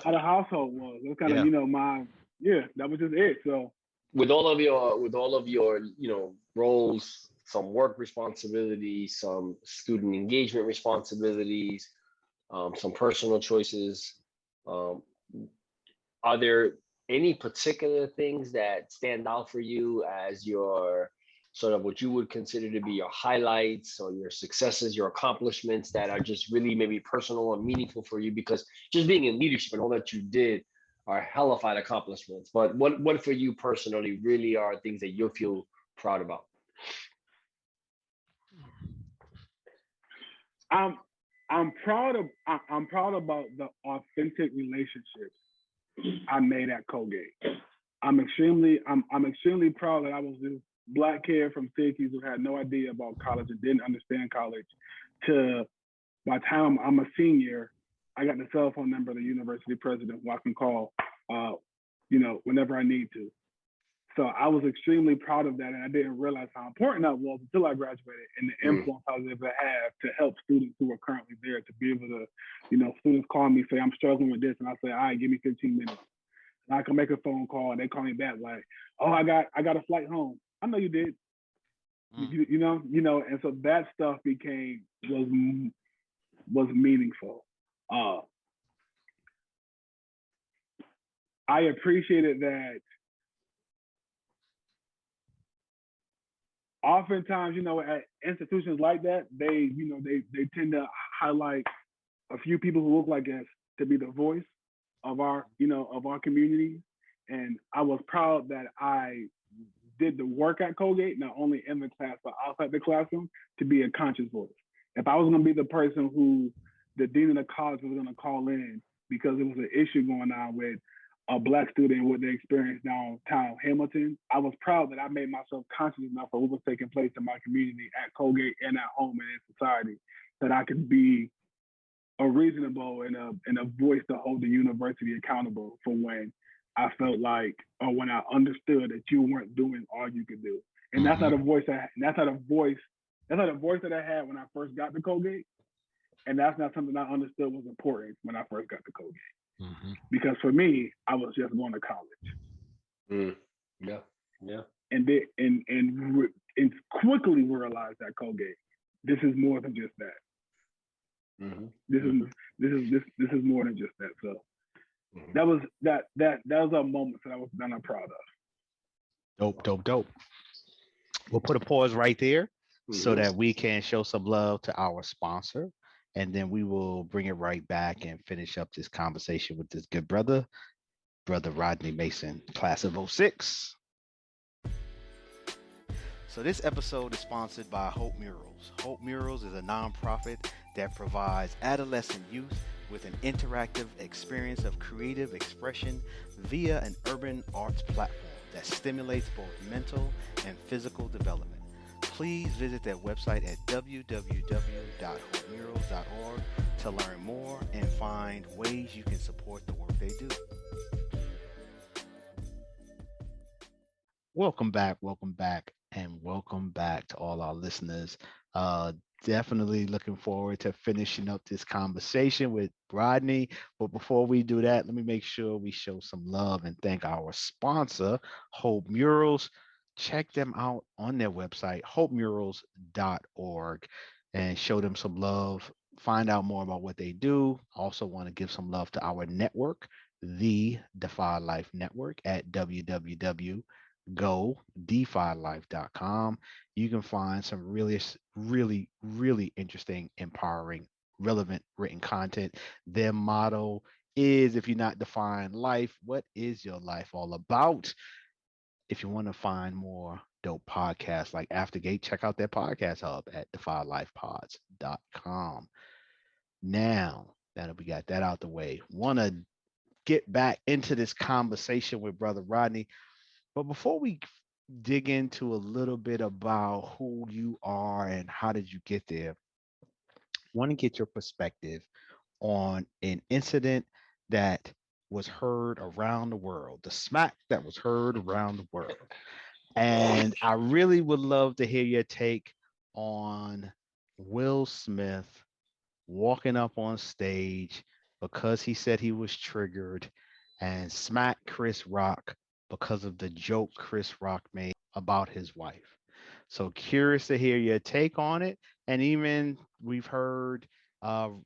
Speaker 5: how the household was. It was kind of, that was just it. So
Speaker 4: with all of your, roles, some work responsibilities, some student engagement responsibilities, some personal choices. Um, are there any particular things that stand out for you as your sort of what you would consider to be your highlights or your successes, your accomplishments that are just really maybe personal and meaningful for you? Because just being in leadership and all that you did are hellified accomplishments. But what for you personally really are things that you feel proud about?
Speaker 5: I'm proud about the authentic relationships I made at Colgate. I'm extremely proud that I was this Black kid from Syracuse who had no idea about college and didn't understand college. To by the time I'm a senior, I got the cell phone number of the university president who I can call, whenever I need to. So I was extremely proud of that, and I didn't realize how important that was until I graduated, and the influence I was able to have to help students who are currently there to be able to, students call me, say, I'm struggling with this, and I say, all right, give me 15 minutes. And I can make a phone call, and they call me back like, oh, I got a flight home. I know you did. And so that stuff was meaningful. I appreciated that. Oftentimes, at institutions like that, they tend to highlight a few people who look like us to be the voice of our community. And I was proud that I did the work at Colgate, not only in the class, but outside the classroom, to be a conscious voice. If I was going to be the person who the dean of the college was going to call in because there was an issue going on with a Black student and what they experienced downtown Hamilton, I was proud that I made myself conscious enough of what was taking place in my community at Colgate and at home and in society, that I could be a reasonable and a voice to hold the university accountable for when I felt like, or when I understood that you weren't doing all you could do. And that's not a voice that I had when I first got to Colgate. And that's not something I understood was important when I first got to Colgate. Because for me, I was just going to college.
Speaker 4: Yeah.
Speaker 5: And quickly realized at Colgate, this is more than just that. This is more than just that. So that was a moment that I'm proud of.
Speaker 3: Dope. We'll put a pause right there so that we can show some love to our sponsor, and then we will bring it right back and finish up this conversation with this good brother Rodney Mason, class of 06. So this episode is sponsored by Hope Murals. Hope Murals is a nonprofit that provides adolescent youth with an interactive experience of creative expression via an urban arts platform that stimulates both mental and physical development. Please visit their website at www.hopemurals.org to learn more and find ways you can support the work they do. Welcome back, and welcome back to all our listeners. Definitely looking forward to finishing up this conversation with Rodney. But before we do that, let me make sure we show some love and thank our sponsor, Hope Murals. Check them out on their website, hopemurals.org, and show them some love. Find out more about what they do. Also want to give some love to our network, the Defy Life Network, at www.godefylife.com. You can find some really interesting, empowering, relevant written content. Their motto is, if you're not defying life, what is your life all about? If you want to find more dope podcasts like Aftergate, check out their podcast hub at defylifepods.com. Now that we got that out the way, want to get back into this conversation with Brother Rodney. But before we dig into a little bit about who you are and how did you get there, I want to get your perspective on an incident that was heard around the world, the smack that was heard around the world. And I really would love to hear your take on Will Smith walking up on stage because he said he was triggered and smacked Chris Rock because of the joke Chris Rock made about his wife. So curious to hear your take on it. And even we've heard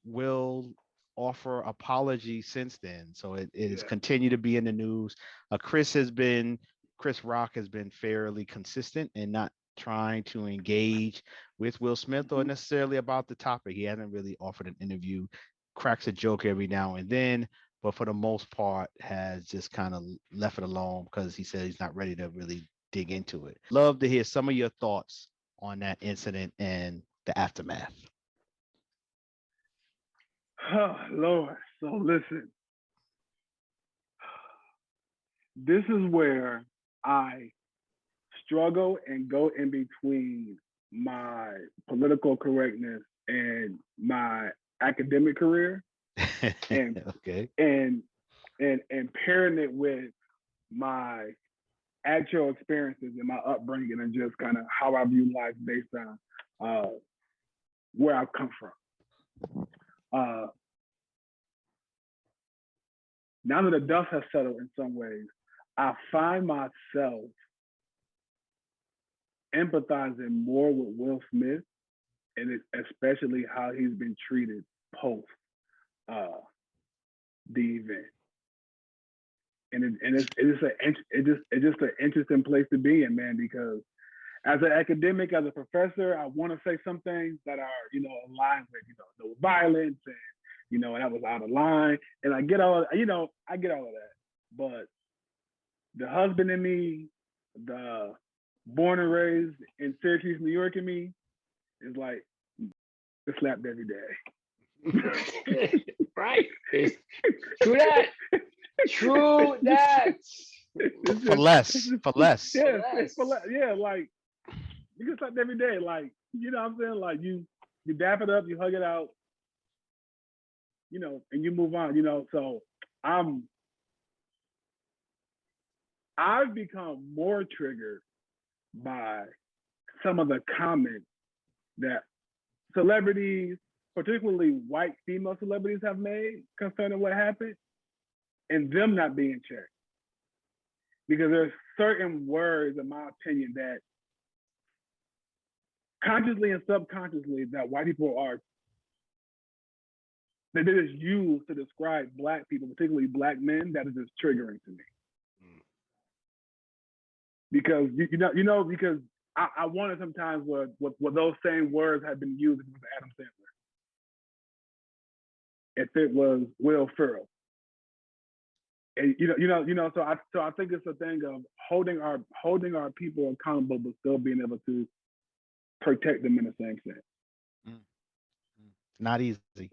Speaker 3: Will offer apology since then. So it has continued to be in the news. Chris Rock has been fairly consistent in not trying to engage with Will Smith or necessarily about the topic. He hasn't really offered an interview, cracks a joke every now and then, but for the most part has just kind of left it alone because he said he's not ready to really dig into it. Love to hear some of your thoughts on that incident and the aftermath.
Speaker 5: Oh, Lord. So listen, this is where I struggle and go in between my political correctness and my academic career, and and pairing it with my actual experiences and my upbringing and just kind of how I view life based on where I've come from. Now that the dust has settled in some ways, I find myself empathizing more with Will Smith, and especially how he's been treated post the event. And it's just an interesting place to be in, man, because as an academic, as a professor, I want to say some things that are, aligned with, no violence and, that was out of line. And I get all, I get all of that. But the husband in me, the born and raised in Syracuse, New York in me, is like, it's slapped every day.
Speaker 4: Right. True that. True that.
Speaker 3: For less.
Speaker 5: Yeah, like you get slapped every day. Like, you know what I'm saying? Like you dap it up, you hug it out, and you move on, So I've become more triggered by some of the comments that celebrities, particularly white female celebrities, have made concerning what happened and them not being checked. Because there's certain words, in my opinion, that consciously and subconsciously that white people are, that they just use to describe Black people, particularly Black men, that is just triggering to me. Because, because I wonder sometimes where those same words have been used with Adam Sandler. If it was Will Ferrell. And so I think it's a thing of holding our people accountable, but still being able to protect them in the same sense.
Speaker 3: Not easy.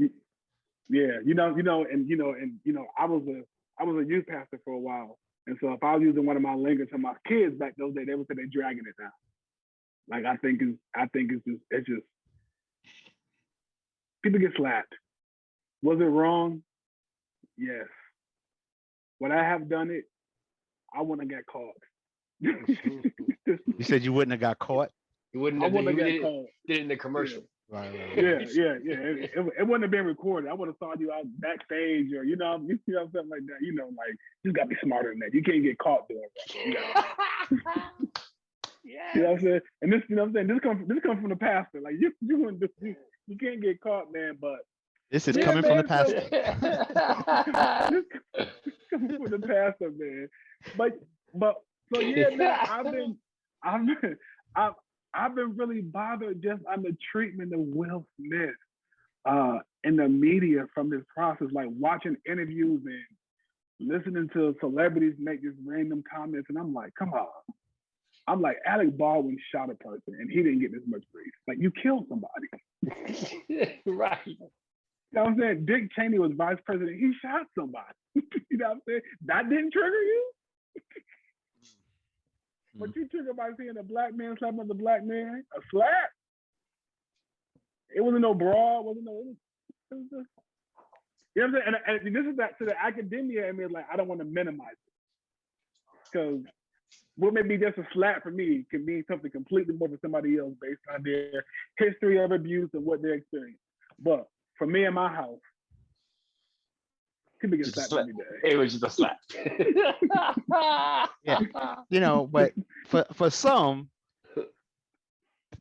Speaker 5: Yeah, I was a youth pastor for a while, and so if I was using one of my lingo to my kids back those days, they would say they're dragging it down. Like I think it's just people get slapped. Was it wrong? Yes. Would I have done it? I wouldn't have got caught.
Speaker 3: You said you wouldn't have got caught?
Speaker 4: You wouldn't have got caught. Did it in the commercial.
Speaker 5: Yeah. Right. It wouldn't have been recorded. I would have thought you out backstage or something like that. Like you gotta be smarter than that. You can't get caught doing that. Yeah. You know what I'm saying? And this, I'm saying, this comes from the pastor. Like you can't get caught, man. But
Speaker 3: this is coming from the pastor.
Speaker 5: This coming from the pastor, man. But so yeah, man. I've been really bothered just on the treatment of Will Smith in the media from this process, like watching interviews and listening to celebrities make just random comments, and I'm like, come on. I'm like, Alec Baldwin shot a person and he didn't get this much grief. Like, you killed somebody.
Speaker 4: Right.
Speaker 5: You know what I'm saying? Dick Cheney was vice president. He shot somebody. You know what I'm saying? That didn't trigger you? But you triggered by seeing a Black man slap another Black man? A slap? It wasn't no brawl. It was just, you know what I'm saying? And this is that to the academia. I mean, like, I don't want to minimize it. Because what may be just a slap for me can mean something completely more for somebody else based on their history of abuse and what they experienced. But for me in my house, people get slapped every day.
Speaker 4: It was just a slap.
Speaker 3: Yeah, but for some,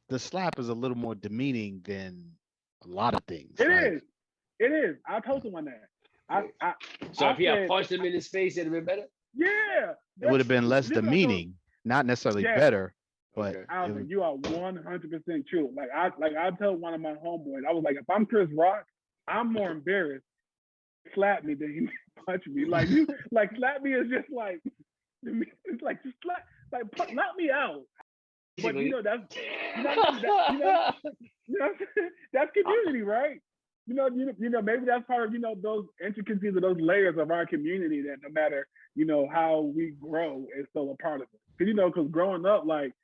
Speaker 3: the slap is a little more demeaning than a lot of things.
Speaker 5: It It is. I told someone that.
Speaker 4: So if he had punched him in his face, it'd have been better.
Speaker 5: Yeah,
Speaker 3: it would have been less demeaning, not necessarily better, but
Speaker 4: Okay.
Speaker 5: Alvin, you are 100% true. Like I told one of my homeboys, I was like, if I'm Chris Rock, I'm more embarrassed slap me than he punch me. Like you, like slap me is just like, it's like just slap, like knock me out. But you know that's that's community, right? You know maybe that's part of those intricacies of those layers of our community that no matter how we grow is still a part of it. Because growing up, like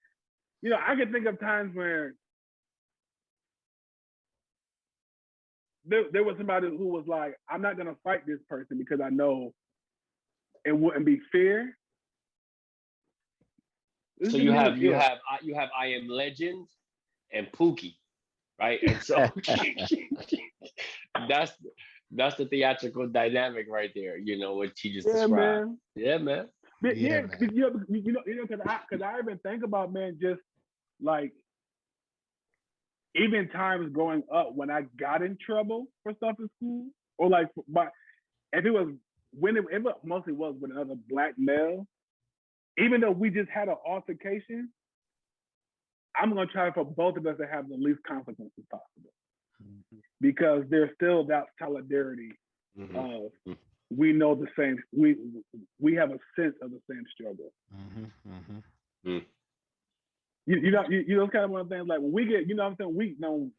Speaker 5: I can think of times where there was somebody who was like, I'm not gonna fight this person because I know it wouldn't be fair.
Speaker 4: So you have I Am Legend and Pookie, right? And so that's the theatrical dynamic right there. What he just described.
Speaker 5: Man.
Speaker 4: Yeah, man.
Speaker 5: Yeah, because I even think about, man, just like even times growing up when I got in trouble for stuff in school, or like, but if it was it mostly was with another Black male, even though we just had an altercation, I'm gonna try for both of us to have the least consequences possible, because there's still that solidarity of we know the same, we have a sense of the same struggle. It's kind of one of the things, like when we get, what I'm saying, we know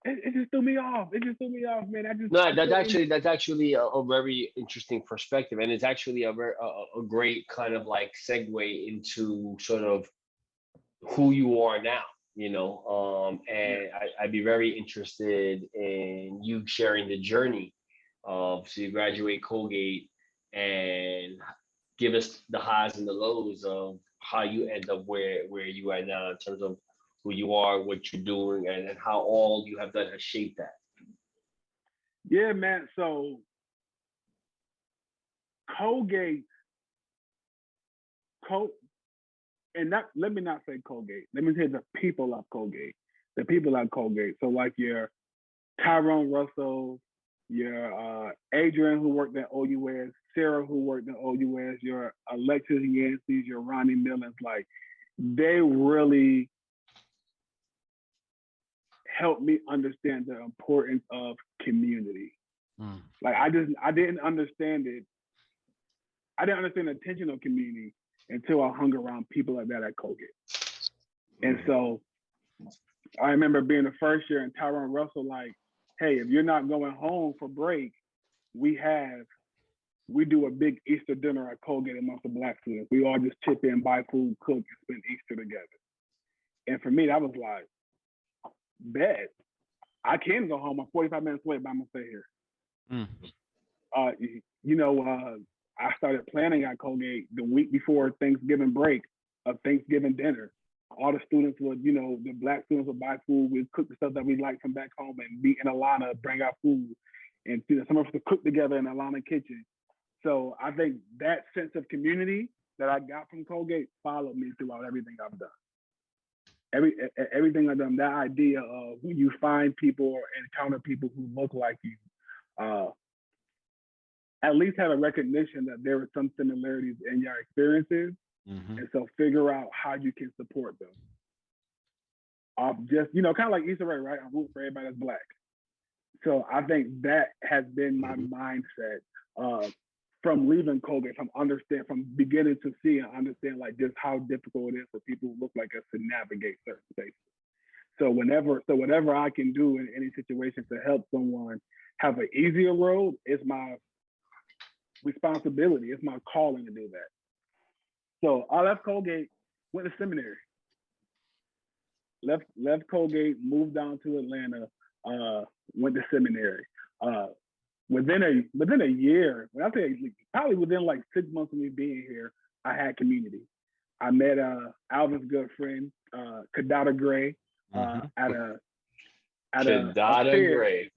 Speaker 5: it just threw me off. It just threw me off, man.
Speaker 4: That's actually a very interesting perspective, and it's actually a great kind of like segue into sort of who you are now. And I'd be very interested in you sharing the journey of, so you graduate Colgate, and give us the highs and the lows of how you end up where you are now in terms of who you are, what you're doing, and how all you have done has shaped that.
Speaker 5: Yeah, man. So Colgate, let me not say Colgate. Let me say the people of Colgate. The people at Colgate. So like your Tyrone Russell, your Adrian who worked at OUS, Sarah who worked at OUS, your Alexis Yancey's, your Ronnie Millens, like they really helped me understand the importance of community. Like I didn't understand it. I didn't understand the attention of community until I hung around people like that at Colgate. And so I remember being the first year, and Tyrone Russell like, hey, if you're not going home for break, we do a big Easter dinner at Colgate amongst the Black students. We all just chip in, buy food, cook, and spend Easter together. And for me, that was like, bet. I can go home. I'm 45 minutes away, but I'm gonna stay here. I started planning at Colgate the week before Thanksgiving break of Thanksgiving dinner. All the students would, the Black students would buy food. We'd cook the stuff that we like from back home and meet in Alana, bring our food. And some of us would cook together in Alana kitchen. So I think that sense of community that I got from Colgate followed me throughout everything I've done. Everything I've done, that idea of when you find people or encounter people who look like you, at least have a recognition that there are some similarities in your experiences. And so figure out how you can support them. Just, kind of like Issa Rae, right? I'm rooting for everybody that's Black. So I think that has been my mindset from leaving Colgate, from beginning to see and understand like just how difficult it is for people who look like us to navigate certain spaces. So whatever I can do in any situation to help someone have an easier road, it's my responsibility. It's my calling to do that. So I left Colgate, went to seminary. Left Colgate, moved down to Atlanta, went to seminary. Within a year, when I say probably within like 6 months of me being here, I had community. I met Alvin's good friend, Kadada Gray, at a
Speaker 4: Gray.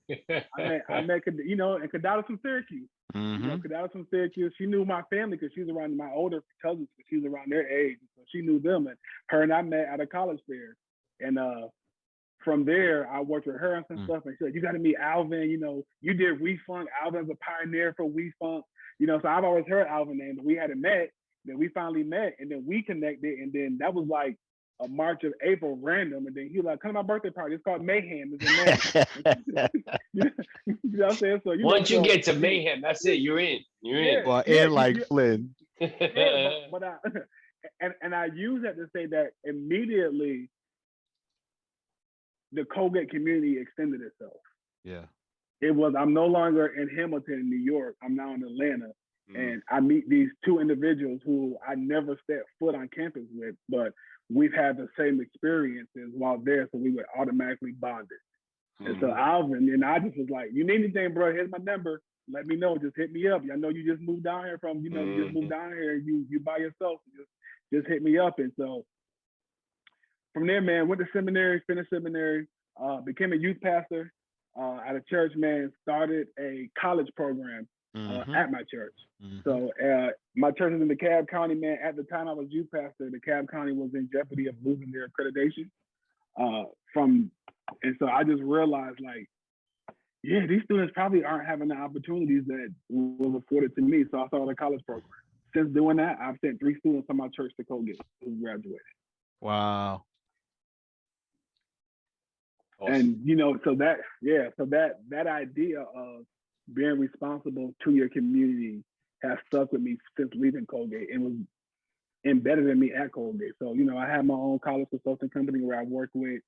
Speaker 5: I met and Kadada's from Syracuse. Kadada's from Syracuse. She knew my family because she's around my older cousins because she's around their age, so she knew them. And her and I met at a college fair, and from there, I worked with her on some stuff, and she said, "You got to meet Alvin. You know, you did We-Funk. Alvin's a pioneer for We-Funk. You know, so I've always heard Alvin name, but we hadn't met. Then we finally met, and then we connected, and then that was like a March of April random, and then he was like, "Come to my birthday party. It's called Mayhem. It's a name." You know what I'm saying? So
Speaker 4: once you get to Mayhem, that's it. You're in. You're in.
Speaker 3: Well, in like Flynn.
Speaker 5: Yeah, but I and I use that to say that immediately the Colgate community extended itself.
Speaker 3: Yeah.
Speaker 5: It was, I'm no longer in Hamilton, New York. I'm now in Atlanta. And I meet these two individuals who I never stepped foot on campus with, but we've had the same experiences while there, so we were automatically bonded. And so Alvin, and I just was like, "You need anything, bro? Here's my number. Let me know. Just hit me up. I know you just moved down here from, you know, you just moved down here. You by yourself. Just hit me up." And so from there, man, went to seminary, finished seminary, became a youth pastor at a church, man, started a college program at my church. So my church is in DeKalb County, man. At the time I was youth pastor, DeKalb County was in jeopardy of losing their accreditation. And so I just realized, like, yeah, these students probably aren't having the opportunities that was afforded to me. So I started a college program. Since doing that, I've sent 3 students from my church to Colgate who graduated.
Speaker 3: Wow.
Speaker 4: Awesome.
Speaker 5: And you know, so that idea of being responsible to your community has stuck with me since leaving Colgate and was embedded in me at Colgate. So, you know, I have my own college consulting company where I work with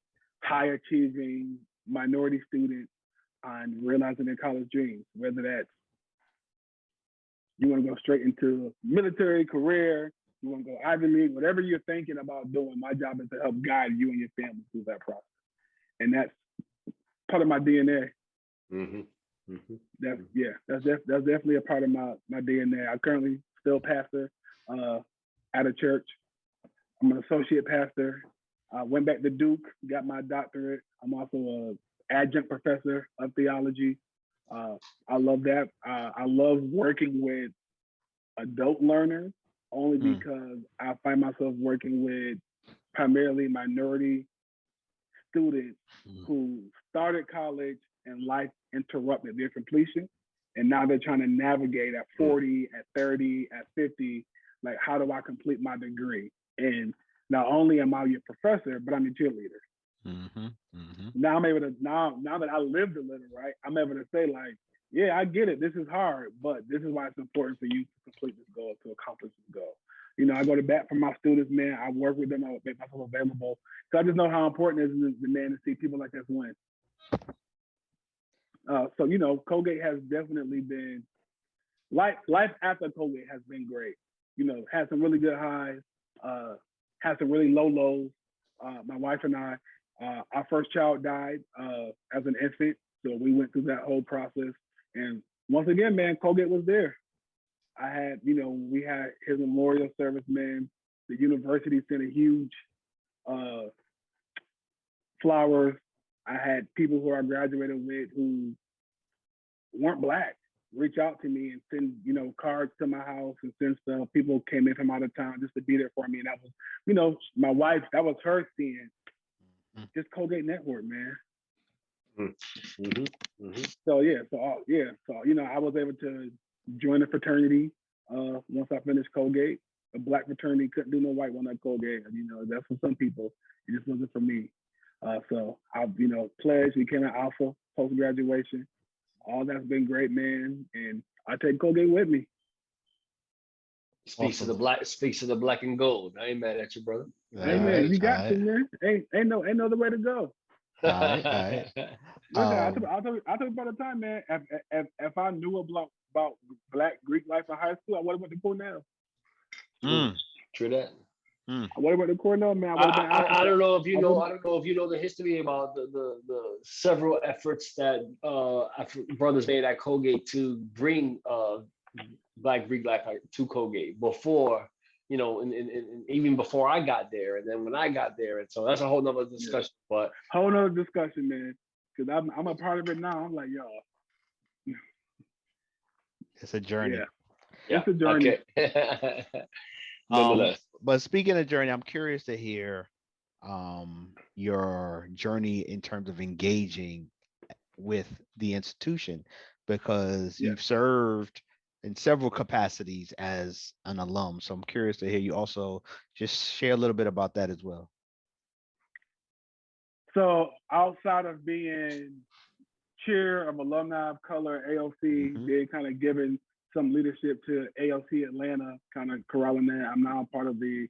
Speaker 5: high achieving minority students on realizing their college dreams, whether that's you want to go straight into military career, you want to go Ivy League, whatever you're thinking about doing, my job is to help guide you and your family through that process. And that's part of my DNA. That's definitely a part of my DNA. I currently still pastor at a church. I'm an associate pastor. I went back to Duke, got my doctorate. I'm also an adjunct professor of theology. I love that. I love working with adult learners only because I find myself working with primarily minority students who started college and life interrupted their completion. And now they're trying to navigate at 40, at 30, at 50, like, how do I complete my degree? And not only am I your professor, but I'm your cheerleader. Now I'm able to, now that I lived a little, right, I'm able to say, like, yeah, I get it. This is hard, but this is why it's important for you to complete this goal, to accomplish this goal. You know, I go to bat for my students, man. I work with them. I make myself available. So I just know how important it is, man, to see people like this win. So, you know, Colgate has definitely been, life after Colgate has been great. You know, had some really good highs, had some really low lows. My wife and I, our first child died as an infant. So we went through that whole process. And once again, man, Colgate was there. I had, you know, we had his memorial service, man. The university sent a huge flowers. I had people who I graduated with who weren't Black reach out to me and send, you know, cards to my house and send stuff. People came in from out of town just to be there for me. And that was, you know, my wife, that was her seeing just Colgate Network, man. So, you know, I was able to join a fraternity once I finished Colgate. A Black fraternity couldn't do no white one at Colgate. You know, that's for some people. It just wasn't for me. So I, you know, pledged, became an alpha post-graduation. All that's been great, man. And I take Colgate with me.
Speaker 4: Speaks of the black and gold. I ain't mad at you, brother.
Speaker 5: Hey, man, you got to, man. Ain't no other way to go.
Speaker 3: All right.
Speaker 5: Listen, I took about the time, man. If I knew about Black Greek life in high school, I would have went to Cornell.
Speaker 4: True that.
Speaker 5: I would have went to Cornell, man.
Speaker 4: I don't know if you know. I don't know if you know the history about the several efforts that brothers made at Colgate to bring Black Greek life to Colgate before, you know, and even before I got there, and then when I got there, and so that's a whole nother discussion. Yeah. But
Speaker 5: whole nother discussion, man. Because I'm a part of it now. I'm like, y'all.
Speaker 3: It's a journey.
Speaker 5: Yeah. It's a journey.
Speaker 4: Okay.
Speaker 3: But speaking of journey, I'm curious to hear your journey in terms of engaging with the institution, because you've served in several capacities as an alum. So I'm curious to hear you also just share a little bit about that as well.
Speaker 5: So outside of being chair of Alumni of Color, AOC, they kind of given some leadership to AOC Atlanta, kind of corralling that. I'm now part of the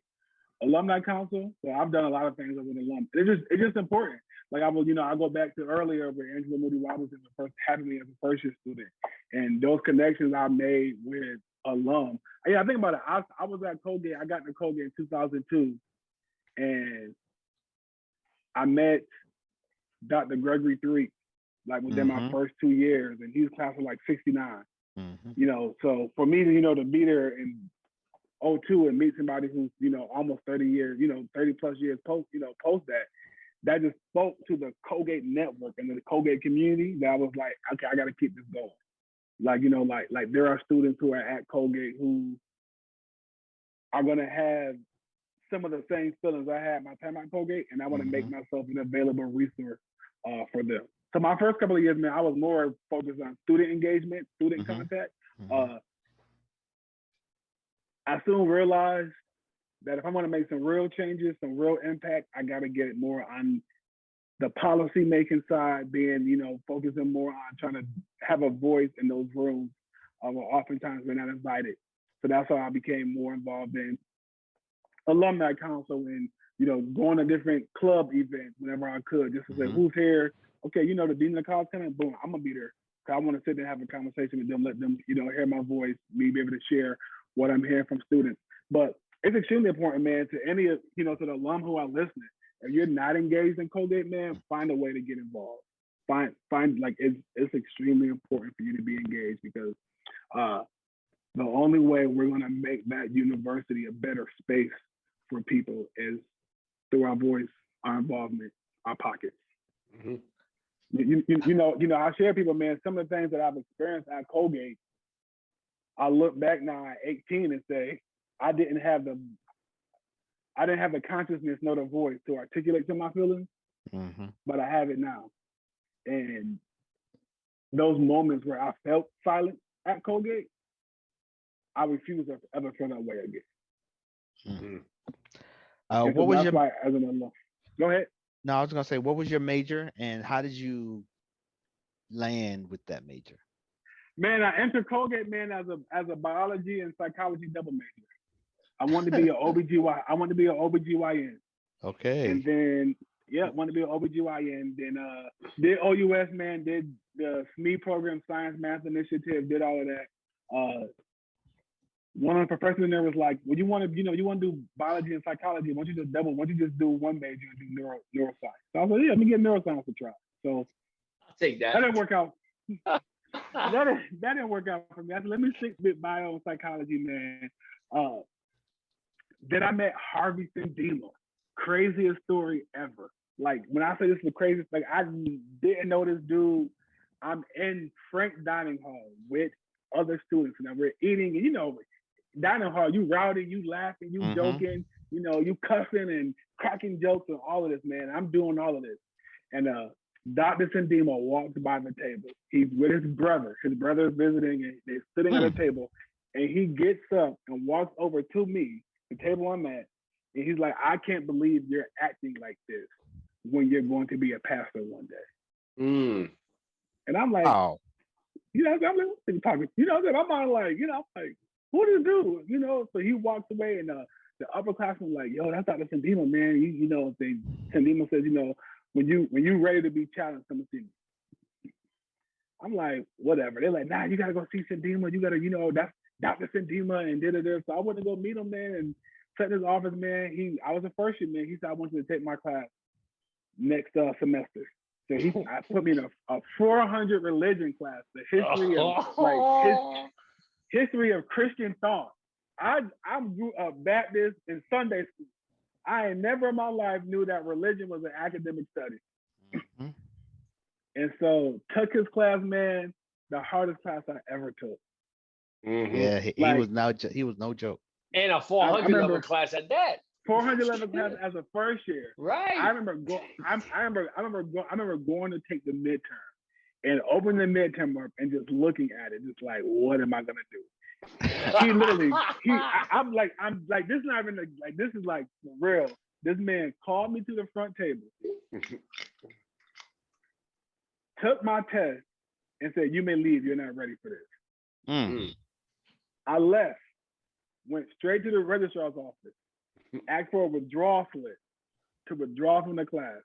Speaker 5: Alumni Council. So I've done a lot of things as an alum. It's just important. Like I go back to earlier where Angela Moody Robinson was first having me as a first year student. And those connections I made with alum. Yeah, I think about it. I was at Colgate. I got to Colgate in 2002. And I met Dr. Gregory Three, like within my first 2 years. And he was class of like 69. You know, so for me to, to be there in 02 and meet somebody who's, almost 30 years, 30 plus years post that just spoke to the Colgate network and the Colgate community that I was like, okay, I got to keep this going. Like, like there are students who are at Colgate who are going to have some of the same feelings I had my time at Colgate, and I want to make myself an available resource for them. So my first couple of years, man, I was more focused on student engagement, student contact. I soon realized that if I want to make some real changes, some real impact, I got to get it more on the policy making side, being, focusing more on trying to have a voice in those rooms. Oftentimes we're not invited. So that's how I became more involved in alumni council and, going to different club events whenever I could, just to say, who's here? Okay, the dean of the college coming, boom, I'm gonna be there. I want to sit there and have a conversation with them, let them, hear my voice, me be able to share what I'm hearing from students. But it's extremely important, man, to any of, to the alum who are listening. If you're not engaged in Colgate, man, find a way to get involved. Find like it's extremely important for you to be engaged, because the only way we're gonna make that university a better space for people is through our voice, our involvement, our pockets. I share people, man, some of the things that I've experienced at Colgate, I look back now at 18 and say, I didn't have the consciousness nor the voice to articulate to my feelings, but I have it now. And those moments where I felt silent at Colgate, I refuse to ever feel that way again.
Speaker 3: What was your?
Speaker 5: Why, as an alum, go ahead.
Speaker 3: No, I was gonna say, what was your major, and how did you land with that major?
Speaker 5: Man, I entered Colgate, man, as a biology and psychology double major. I wanted to be an OBGYN. I wanted to be an OBGYN.
Speaker 3: Okay.
Speaker 5: And then, wanted to be an OBGYN. Then did OUS, man, did the SME program, Science Math Initiative, did all of that. One of the professors in there was like, well, you want to do biology and psychology. Why don't you just do one major and do neuroscience? So I was like, let me get neuroscience a try. So
Speaker 4: I'll take that.
Speaker 5: That didn't work out. that didn't work out for me. I said, let me stick with bio and psychology, man. Then I met Harvey Sindema. Craziest story ever. Like, when I say this is the craziest, like, I didn't know this dude. I'm in Frank dining hall with other students, and we're eating, and dining hall, you rowdy, you laughing, you joking, you cussing and cracking jokes and all of this, man. I'm doing all of this. And Dr. Sindema walks by the table. He's with his brother. His brother is visiting, and they're sitting at a table. And he gets up and walks over to me, the table I'm at, and he's like, I can't believe you're acting like this when you're going to be a pastor one day. And I'm like,
Speaker 3: wow.
Speaker 5: I'm like, what are you talking? I'm mind like, I'm like, who this dude? So he walks away, and the upperclassmen like, yo, that's Dr. Sindema, man. Sindema says, when you ready to be challenged, come and see me. I'm like, whatever. They're like, nah, you gotta go see Sindema. You gotta, that's Dr. Sindema and da. So I went to go meet him, man, and sat in his office, man. I was a first year, man. He said, I want you to take my class next semester. So I put me in a 400 religion class, the history of history of Christian thought. I grew up Baptist in Sunday school. I ain't never in my life knew that religion was an academic study. And so took his class, man, the hardest class I ever took.
Speaker 3: Yeah, he was no joke.
Speaker 4: And a 400 level class at that.
Speaker 5: 411 classes as a first year.
Speaker 4: Right.
Speaker 5: I remember going to take the midterm and open the midterm up and just looking at it, just like, what am I gonna do? He literally, I'm like, this is not even like, this is like for real. This man called me to the front table, took my test, and said, "You may leave. You're not ready for this."
Speaker 3: Mm.
Speaker 5: I left, went straight to the registrar's office, asked for a withdrawal slip to withdraw from the class.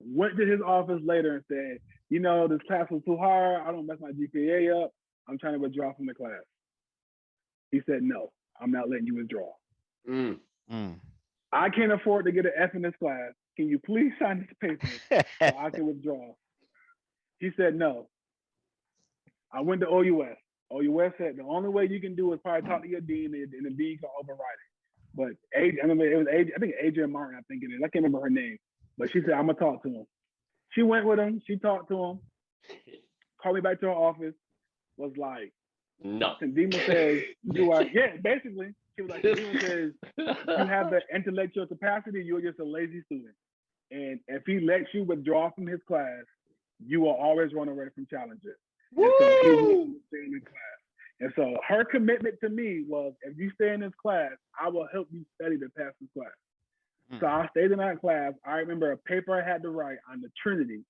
Speaker 5: Went to his office later and said, "You know, this class was too hard. I don't mess my GPA up. I'm trying to withdraw from the class." He said, "No, I'm not letting you withdraw. I can't afford to get an F in this class. Can you please sign this paper so I can withdraw?" He said, "No." I went to OUS. OUS said the only way you can do is probably talk to your dean, and the dean can override it. But I think Adrian Martin, I think it is. I can't remember her name. But she said, "I'm gonna talk to him." She went with him. She talked to him. Called me back to her office. Was like,
Speaker 4: "No."
Speaker 5: Sandima says, "You are." Yeah, basically. She was like, Sandima says, "You have the intellectual capacity. You're just a lazy student. And if he lets you withdraw from his class, you will always run away from challenges." And so he wants to stay in the class. And so her commitment to me was, if you stay in this class, I will help you study to pass this class. So I stayed in that class. I remember a paper I had to write on the Trinity.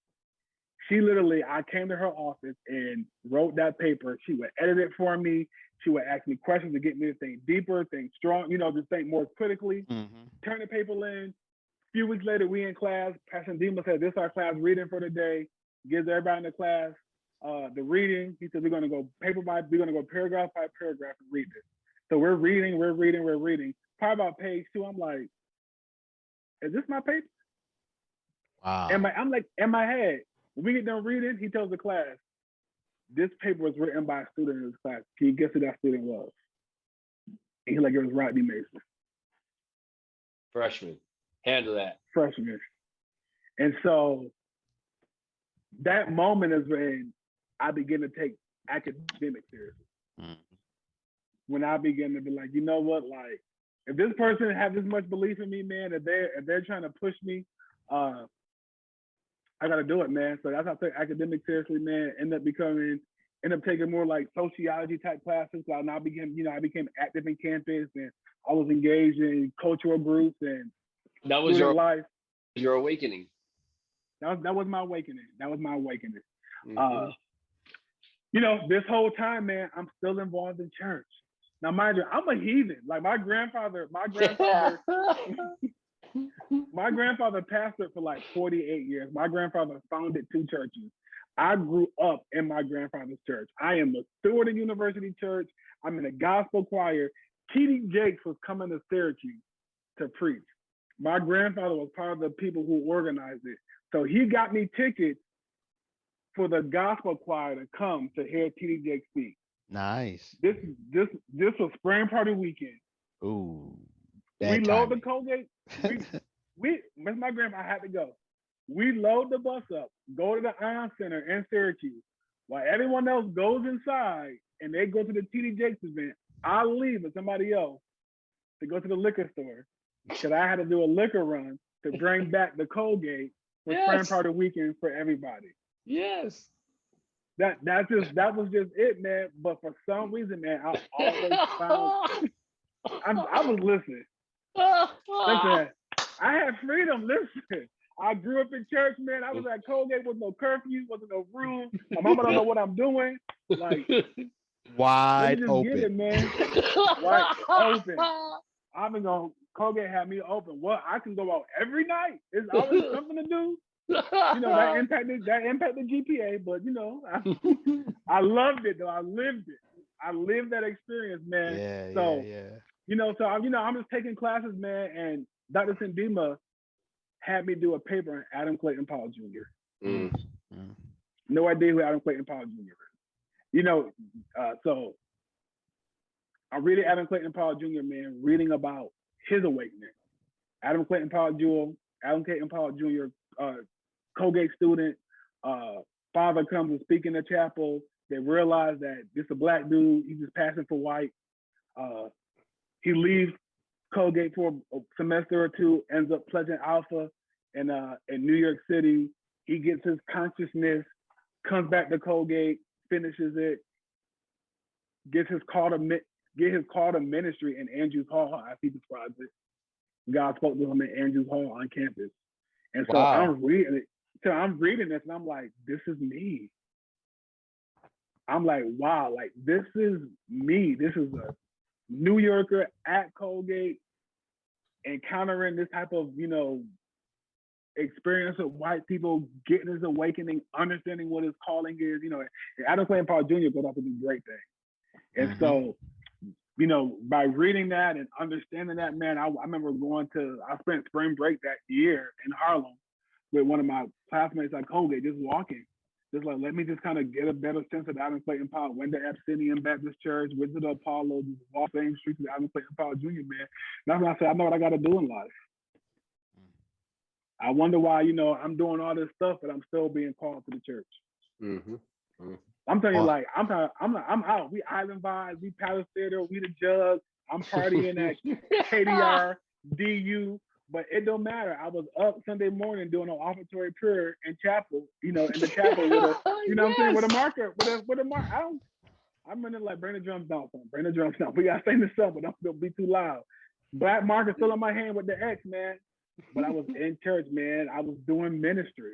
Speaker 5: I came to her office and wrote that paper. She would edit it for me. She would ask me questions to get me to think deeper, think strong, just think more critically. Turn the paper in. A few weeks later, we in class. Pastor Dima said, "This is our class reading for the day." Gives everybody in the class the reading. He said, we're going to go paragraph by paragraph and read this. So we're reading. Probably about page 2, I'm like, "Is this my paper?"
Speaker 3: Wow.
Speaker 5: I'm like, in my head, when we get done reading, he tells the class, "This paper was written by a student in this class. Can you guess who that student was?" And he's like, "It was Rodney Mason."
Speaker 4: Freshman. Handle that.
Speaker 5: Freshman. And so that moment is when I begin to take academics seriously. When I begin to be like, you know what, like, if this person has this much belief in me, man, if they're trying to push me, I gotta do it, man. So that's how I take academics seriously, man. End up taking more like sociology type classes. So I became active in campus, and I was engaged in cultural groups and
Speaker 4: that was your
Speaker 5: life.
Speaker 4: Your awakening.
Speaker 5: That was my awakening. This whole time, man, I'm still involved in church. Now, mind you, I'm a heathen. Like my grandfather pastored for like 48 years. My grandfather founded 2 churches. I grew up in my grandfather's church. I am a steward in University Church. I'm in a gospel choir. T.D. Jakes was coming to Syracuse to preach. My grandfather was part of the people who organized it. So he got me tickets for the gospel choir to come to hear T.D. Jakes speak.
Speaker 3: Nice.
Speaker 5: This was spring party weekend.
Speaker 3: Ooh.
Speaker 5: We load the Colgate. With my grandpa, I had to go. We load the bus up, go to the Ion Center in Syracuse, while everyone else goes inside and they go to the T.D. Jakes event. I leave with somebody else to go to the liquor store because I had to do a liquor run to bring back the Colgate for spring party weekend for everybody.
Speaker 4: Yes.
Speaker 5: That was just it, man. But for some reason, man, I always found I was listening. Listen, I had freedom. Listen, I grew up in church, man. I was at Colgate with no curfew, wasn't no rules. My mama don't know what I'm doing. Like
Speaker 3: wide open,
Speaker 5: get it, man. Wide open. Colgate had me open. Well, I can go out every night. There's always something to do. That impacted GPA, but I loved it though. I lived it. I lived that experience, man. I'm just taking classes, man, and Dr. Sandima had me do a paper on Adam Clayton Powell Jr. No idea who Adam Clayton Powell Jr. is. So I read Adam Clayton Powell Jr., man, reading about his awakening. Adam Clayton Powell Jr., Colgate student, father comes and speaks in the chapel. They realize that this is a black dude. He's just passing for white. He leaves Colgate for a semester or two, ends up pledging Alpha in New York City. He gets his consciousness, comes back to Colgate, finishes it, gets his call to ministry in Andrews Hall, as he describes it. God spoke to him in Andrews Hall on campus. And so I'm reading it. So I'm reading this and I'm like, this is me. I'm like, wow, like this is me. This is a New Yorker at Colgate encountering this type of, experience of white people getting his awakening, understanding what his calling is. Adam Clayton Powell Jr. goes off to do great things. And so, by reading that and understanding that, man, I remember I spent spring break that year in Harlem with one of my classmates at Colgate, just walking. Just like, let me just kind of get a better sense of Adam Clayton Powell. Went to Abyssinian Baptist Church, went to the Apollo, just walk same streets with Adam Clayton Powell Jr., man. That's when I said, I know what I got to do in life. I wonder why, I'm doing all this stuff, but I'm still being called to the church. Mm-hmm. Mm-hmm. I'm telling you, like, I'm out. We Island Vibes, we Palace Theater, we the Jug. I'm partying at KDR, DU, but it don't matter. I was up Sunday morning doing an offertory prayer in chapel, in the chapel with a, what I'm saying, with a marker, with a marker. I'm running like, bring the drums down, son. Bring the drums down. We gotta sing this up, but I'm gonna be too loud. Black marker still in my hand with the X, man. But I was in church, man. I was doing ministry.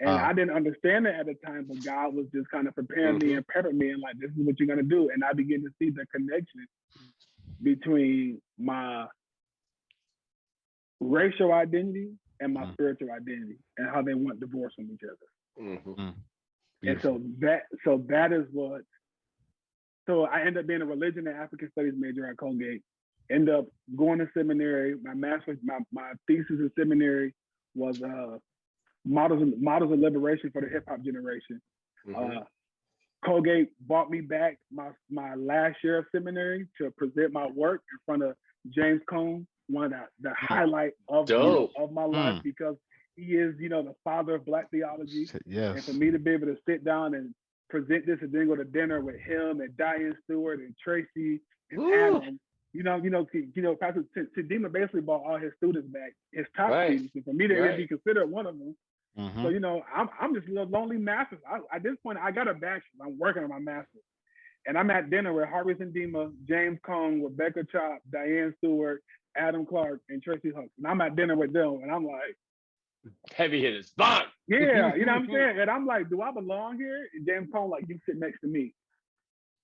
Speaker 5: And I didn't understand it at the time, but God was just kind of preparing me and prepping me and like, this is what you're gonna do. And I began to see the connection between my racial identity and my spiritual identity and how they went divorced from each other. Mm-hmm. And so that is what, so I ended up being a religion and African studies major at Colgate, end up going to seminary. My master's, my thesis in seminary was models of liberation for the hip hop generation. Mm-hmm. Colgate brought me back my last year of seminary to present my work in front of James Cone, one of the highlight of my life, because he is, the father of Black theology. Yes. And for me to be able to sit down and present this and then go to dinner with him and Diane Stewart and Tracy and Adam, Pastor Tadima basically brought all his students back, his top students, and for me to really be considered one of them. Mm-hmm. So, I'm just a lonely master. At this point, I got a bachelor's. I'm working on my master's. And I'm at dinner with Harvey Sandima, James Cone, Rebecca Chop, Diane Stewart, Adam Clark, and Tracy Huck. And I'm at dinner with them, and I'm like,
Speaker 4: heavy hitters, bang!
Speaker 5: Yeah, you know what I'm saying? And I'm like, do I belong here? And James Cone, like, you sit next to me.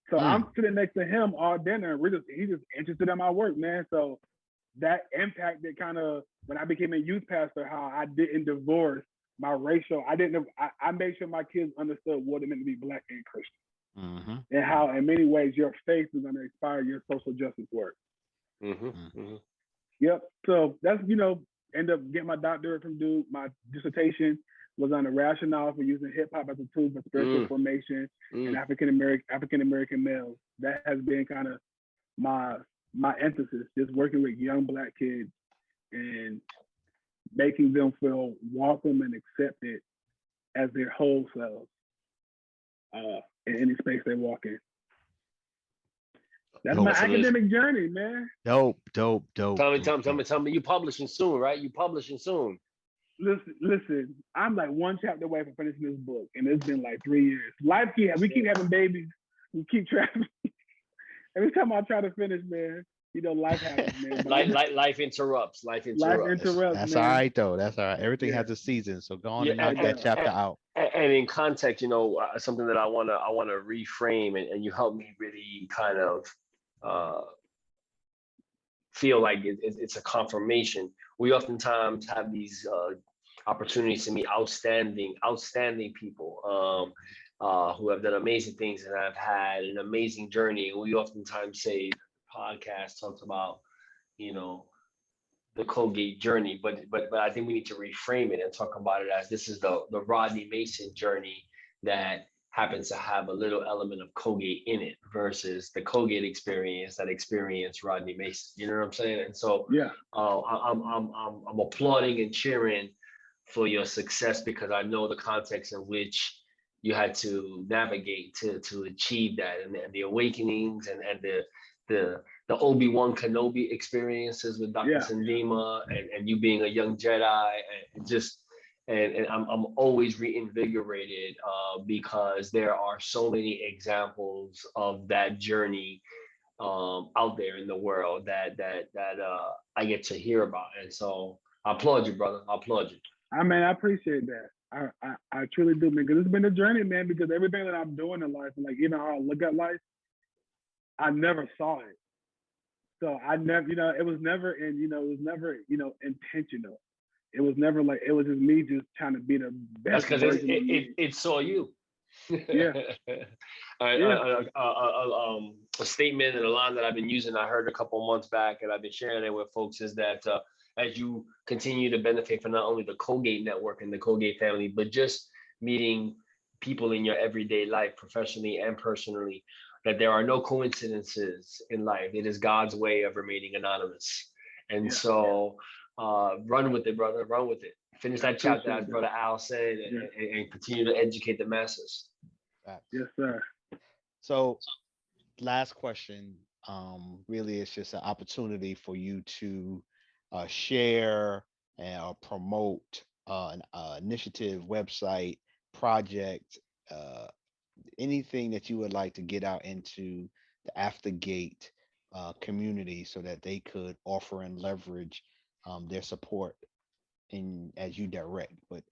Speaker 5: So I'm sitting next to him all dinner, and he's just interested in my work, man. So that impacted kind of, when I became a youth pastor, how I didn't divorce my racial. I made sure my kids understood what it meant to be Black and Christian. Mm-hmm. And how, in many ways, your faith is going to inspire your social justice work. Mm-hmm. Mm-hmm. Yep. So that's, end up getting my doctorate from Duke. My dissertation was on the rationale for using hip hop as a tool for spiritual formation in African American males. That has been kind of my emphasis, just working with young Black kids and making them feel welcome and accepted as their whole selves in any space they walk in. That's my academic journey, man.
Speaker 3: Dope.
Speaker 4: Tell me, you publishing soon, right? You publishing soon.
Speaker 5: Listen, I'm like one chapter away from finishing this book, and it's been like 3 years. We keep having babies. We keep traveling. Every time I try to finish, man, life happens, man.
Speaker 4: Life interrupts. Life interrupts.
Speaker 3: That's man. All right, though. That's all right. Everything has a season, so go on and knock that chapter out.
Speaker 4: And in context, something that I wanna reframe, and you help me really kind of feel like it's a confirmation. We oftentimes have these opportunities to meet outstanding people who have done amazing things and have had an amazing journey. And we oftentimes say podcast talks about, the Colgate journey, but I think we need to reframe it and talk about it as this is the Rodney Mason journey that happens to have a little element of Colgate in it versus the Colgate experience that experienced Rodney Mason. You know what I'm saying? And so I'm applauding and cheering for your success, because I know the context in which you had to navigate to achieve that, and the awakenings and the Obi-Wan Kenobi experiences with Dr. Sandima, and you being a young Jedi, and just and I'm always reinvigorated because there are so many examples of that journey out there in the world that I get to hear about. And so I applaud you, brother. I applaud you.
Speaker 5: I mean, I appreciate that. I truly do, man, because it's been a journey, man, because everything that I'm doing in life, like even how I look at life, I never saw it. So I never, it was never intentional. It was never like, it was just me just trying to be the best.
Speaker 4: That's because it saw you.
Speaker 5: Yeah.
Speaker 4: A statement and a line that I've been using, I heard a couple months back, and I've been sharing it with folks, is that as you continue to benefit from not only the Colgate network and the Colgate family, but just meeting people in your everyday life, professionally and personally, that there are no coincidences in life. It is God's way of remaining anonymous. And so run with it, brother, run with it. Finish that chapter, as Brother Al said, and continue to educate the masses.
Speaker 5: Yes, sir.
Speaker 3: So last question, really it's just an opportunity for you to share and promote an initiative, website, project, anything that you would like to get out into the Aftergate community so that they could offer and leverage their support in as you direct. But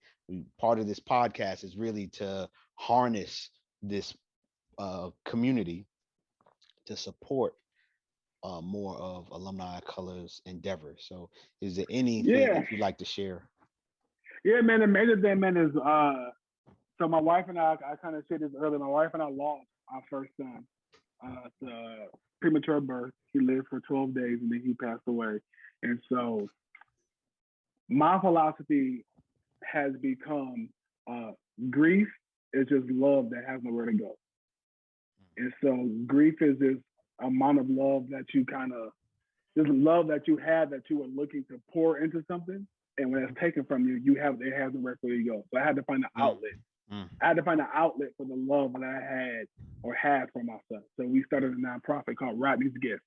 Speaker 3: part of this podcast is really to harness this community to support more of Alumni of Color's endeavors. So is there anything that you'd like to share?
Speaker 5: Yeah, man, the major thing, man, is so my wife and I kind of said this earlier, my wife and I lost our first son to premature birth. He lived for 12 days and then he passed away. And so my philosophy has become grief is just love that has nowhere to go. And so grief is this amount of love that you this love that you had that you were looking to pour into something. And when it's taken from you, it has nowhere for you to go. So I had to find an outlet. I had to find an outlet for the love that I had for my son. So we started a nonprofit called Rodney's Gift.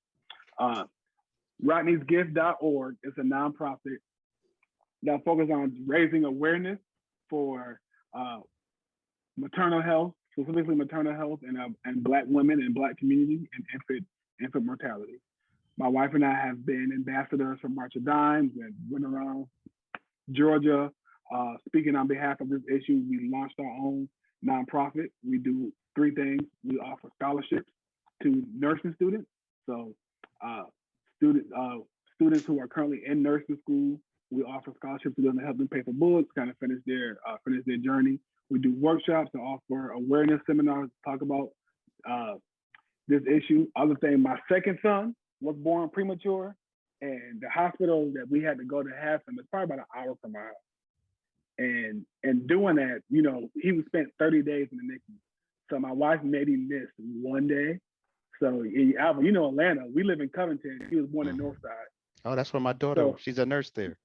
Speaker 5: Rodney'sGift.org is a nonprofit that focuses on raising awareness for maternal health, specifically maternal health and Black women and Black community and infant mortality. My wife and I have been ambassadors for March of Dimes and went around Georgia speaking on behalf of this issue. We launched our own nonprofit. We do three things. We offer scholarships to nursing students. So students who are currently in nursing school, we offer scholarships to them to help them pay for books, kind of finish their journey. We do workshops and offer awareness seminars to talk about this issue. Other thing, my second son was born premature, and the hospital that we had to go to have him is probably about an hour from our house. And doing that, he was spent 30 days in the NICU. So my wife maybe missed one day. So Alvin, Atlanta, we live in Covington. He was born in Northside.
Speaker 3: Oh, that's where my daughter, she's a nurse there.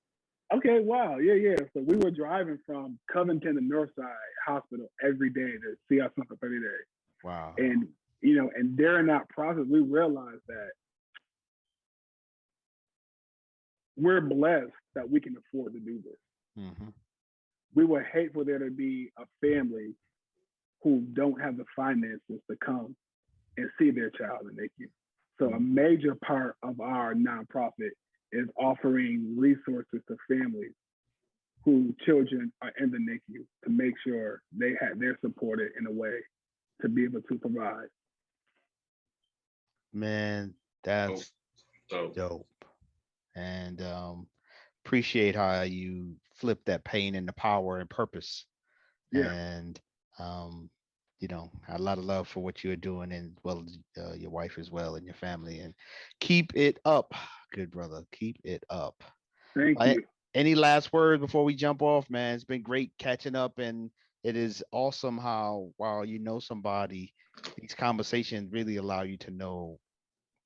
Speaker 5: Okay, wow, yeah. So we were driving from Covington to Northside Hospital every day to see our son for 30 days.
Speaker 3: Wow.
Speaker 5: And, and during that process, we realized that we're blessed that we can afford to do this.
Speaker 3: Mm-hmm.
Speaker 5: We would hate for there to be a family who don't have the finances to come and see their child in NICU. So a major part of our nonprofit is offering resources to families whose children are in the NICU to make sure they're supported in a way to be able to provide.
Speaker 3: Man, that's dope. And appreciate how you flip that pain into power and purpose.
Speaker 5: Yeah.
Speaker 3: And a lot of love for what you're doing, and your wife as well and your family. And keep it up, good brother. Keep it up.
Speaker 5: Thank you.
Speaker 3: Any last words before we jump off, man? It's been great catching up, and it is awesome how while you know somebody, these conversations really allow you to know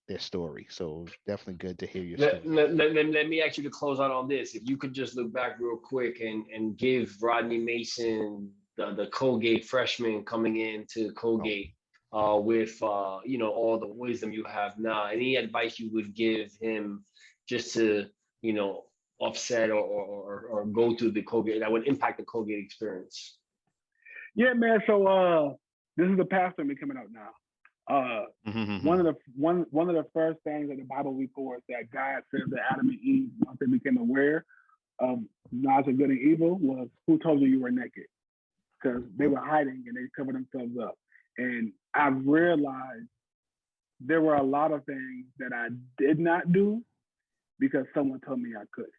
Speaker 3: their story. So definitely good to hear your story.
Speaker 4: Let me ask you to close out on this. If you could just look back real quick and give Rodney Mason, the Colgate freshman coming into Colgate, with all the wisdom you have now? Any advice you would give him just to offset or go through the Colgate that would impact the Colgate experience?
Speaker 5: Yeah, man. So this is the pastor me coming out now. One of the first things that the Bible records that God said to Adam and Eve once they became aware of knowledge of good and evil was, who told you were naked? Because they were hiding and they covered themselves up. And I realized there were a lot of things that I did not do because someone told me I could.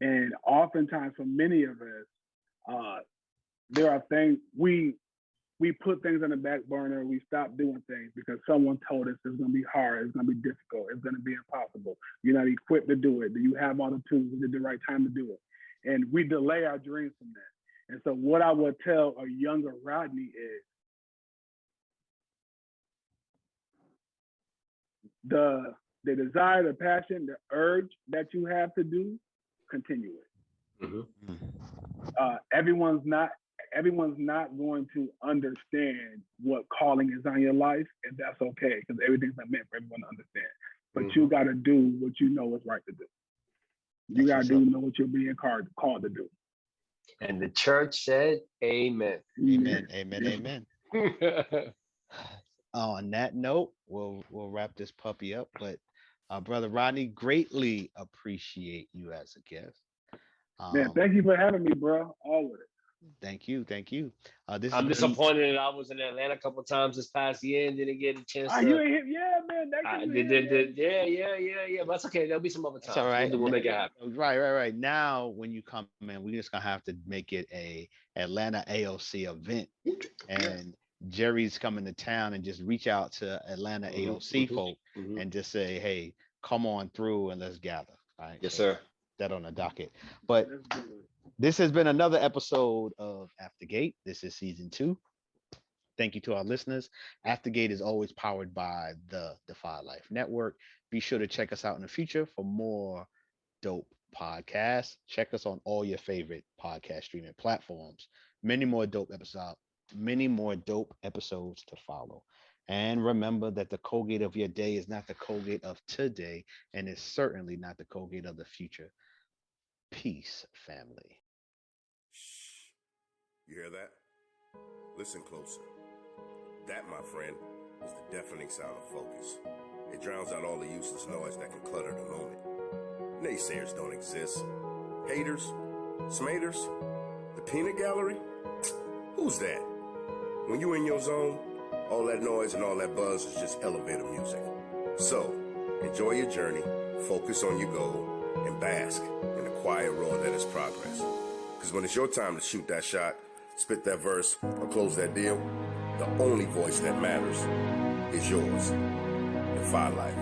Speaker 5: And oftentimes for many of us, there are things we put things on the back burner. We stop doing things because someone told us it's going to be hard, it's going to be difficult, it's going to be impossible. You're not equipped to do it. Do you have all the tools at the right time to do it? And we delay our dreams from that. And so what I would tell a younger Rodney is the desire, the passion, the urge that you have to do, continue it. Everyone's not going to understand what calling is on your life, and that's okay, because everything's not meant for everyone to understand. But you got to do what you know is right to do. You got to know what you're being called to do.
Speaker 4: And the church said, "Amen."
Speaker 3: Amen. Amen. Amen. On that note, we'll wrap this puppy up. But Brother Rodney, greatly appreciate you as a guest.
Speaker 5: Man, thank you for having me, bro. Always.
Speaker 3: Thank you.
Speaker 4: I'm disappointed that I was in Atlanta a couple of times this past year and didn't get a chance to.
Speaker 5: You ain't hit, yeah, man.
Speaker 4: Yeah. But that's okay. There'll be some other times.
Speaker 3: All right.
Speaker 4: We'll make it happen.
Speaker 3: Right. Now, when you come in, we're just gonna have to make it a Atlanta AOC event, and Jerry's coming to town, and just reach out to Atlanta AOC folk and just say, "Hey, come on through and let's gather." All right.
Speaker 4: Yes, sir.
Speaker 3: That on the docket, but. This has been another episode of Aftergate. This is season 2. Thank you to our listeners. Aftergate is always powered by the Defy Life Network. Be sure to check us out in the future for more dope podcasts. Check us on all your favorite podcast streaming platforms. Many more dope episodes to follow. And remember that the Colgate of your day is not the Colgate of today, and is certainly not the Colgate of the future. Peace, family.
Speaker 1: Shh. You hear that? Listen closer. That, my friend, is the deafening sound of focus. It drowns out all the useless noise that can clutter the moment. Naysayers don't exist. Haters? Smaters? The peanut gallery? Who's that? When you in your zone, all that noise and all that buzz is just elevator music. So, enjoy your journey, focus on your goal, and bask in the quiet roar that is progress. Because when it's your time to shoot that shot, spit that verse, or close that deal, the only voice that matters is yours. Defy Life.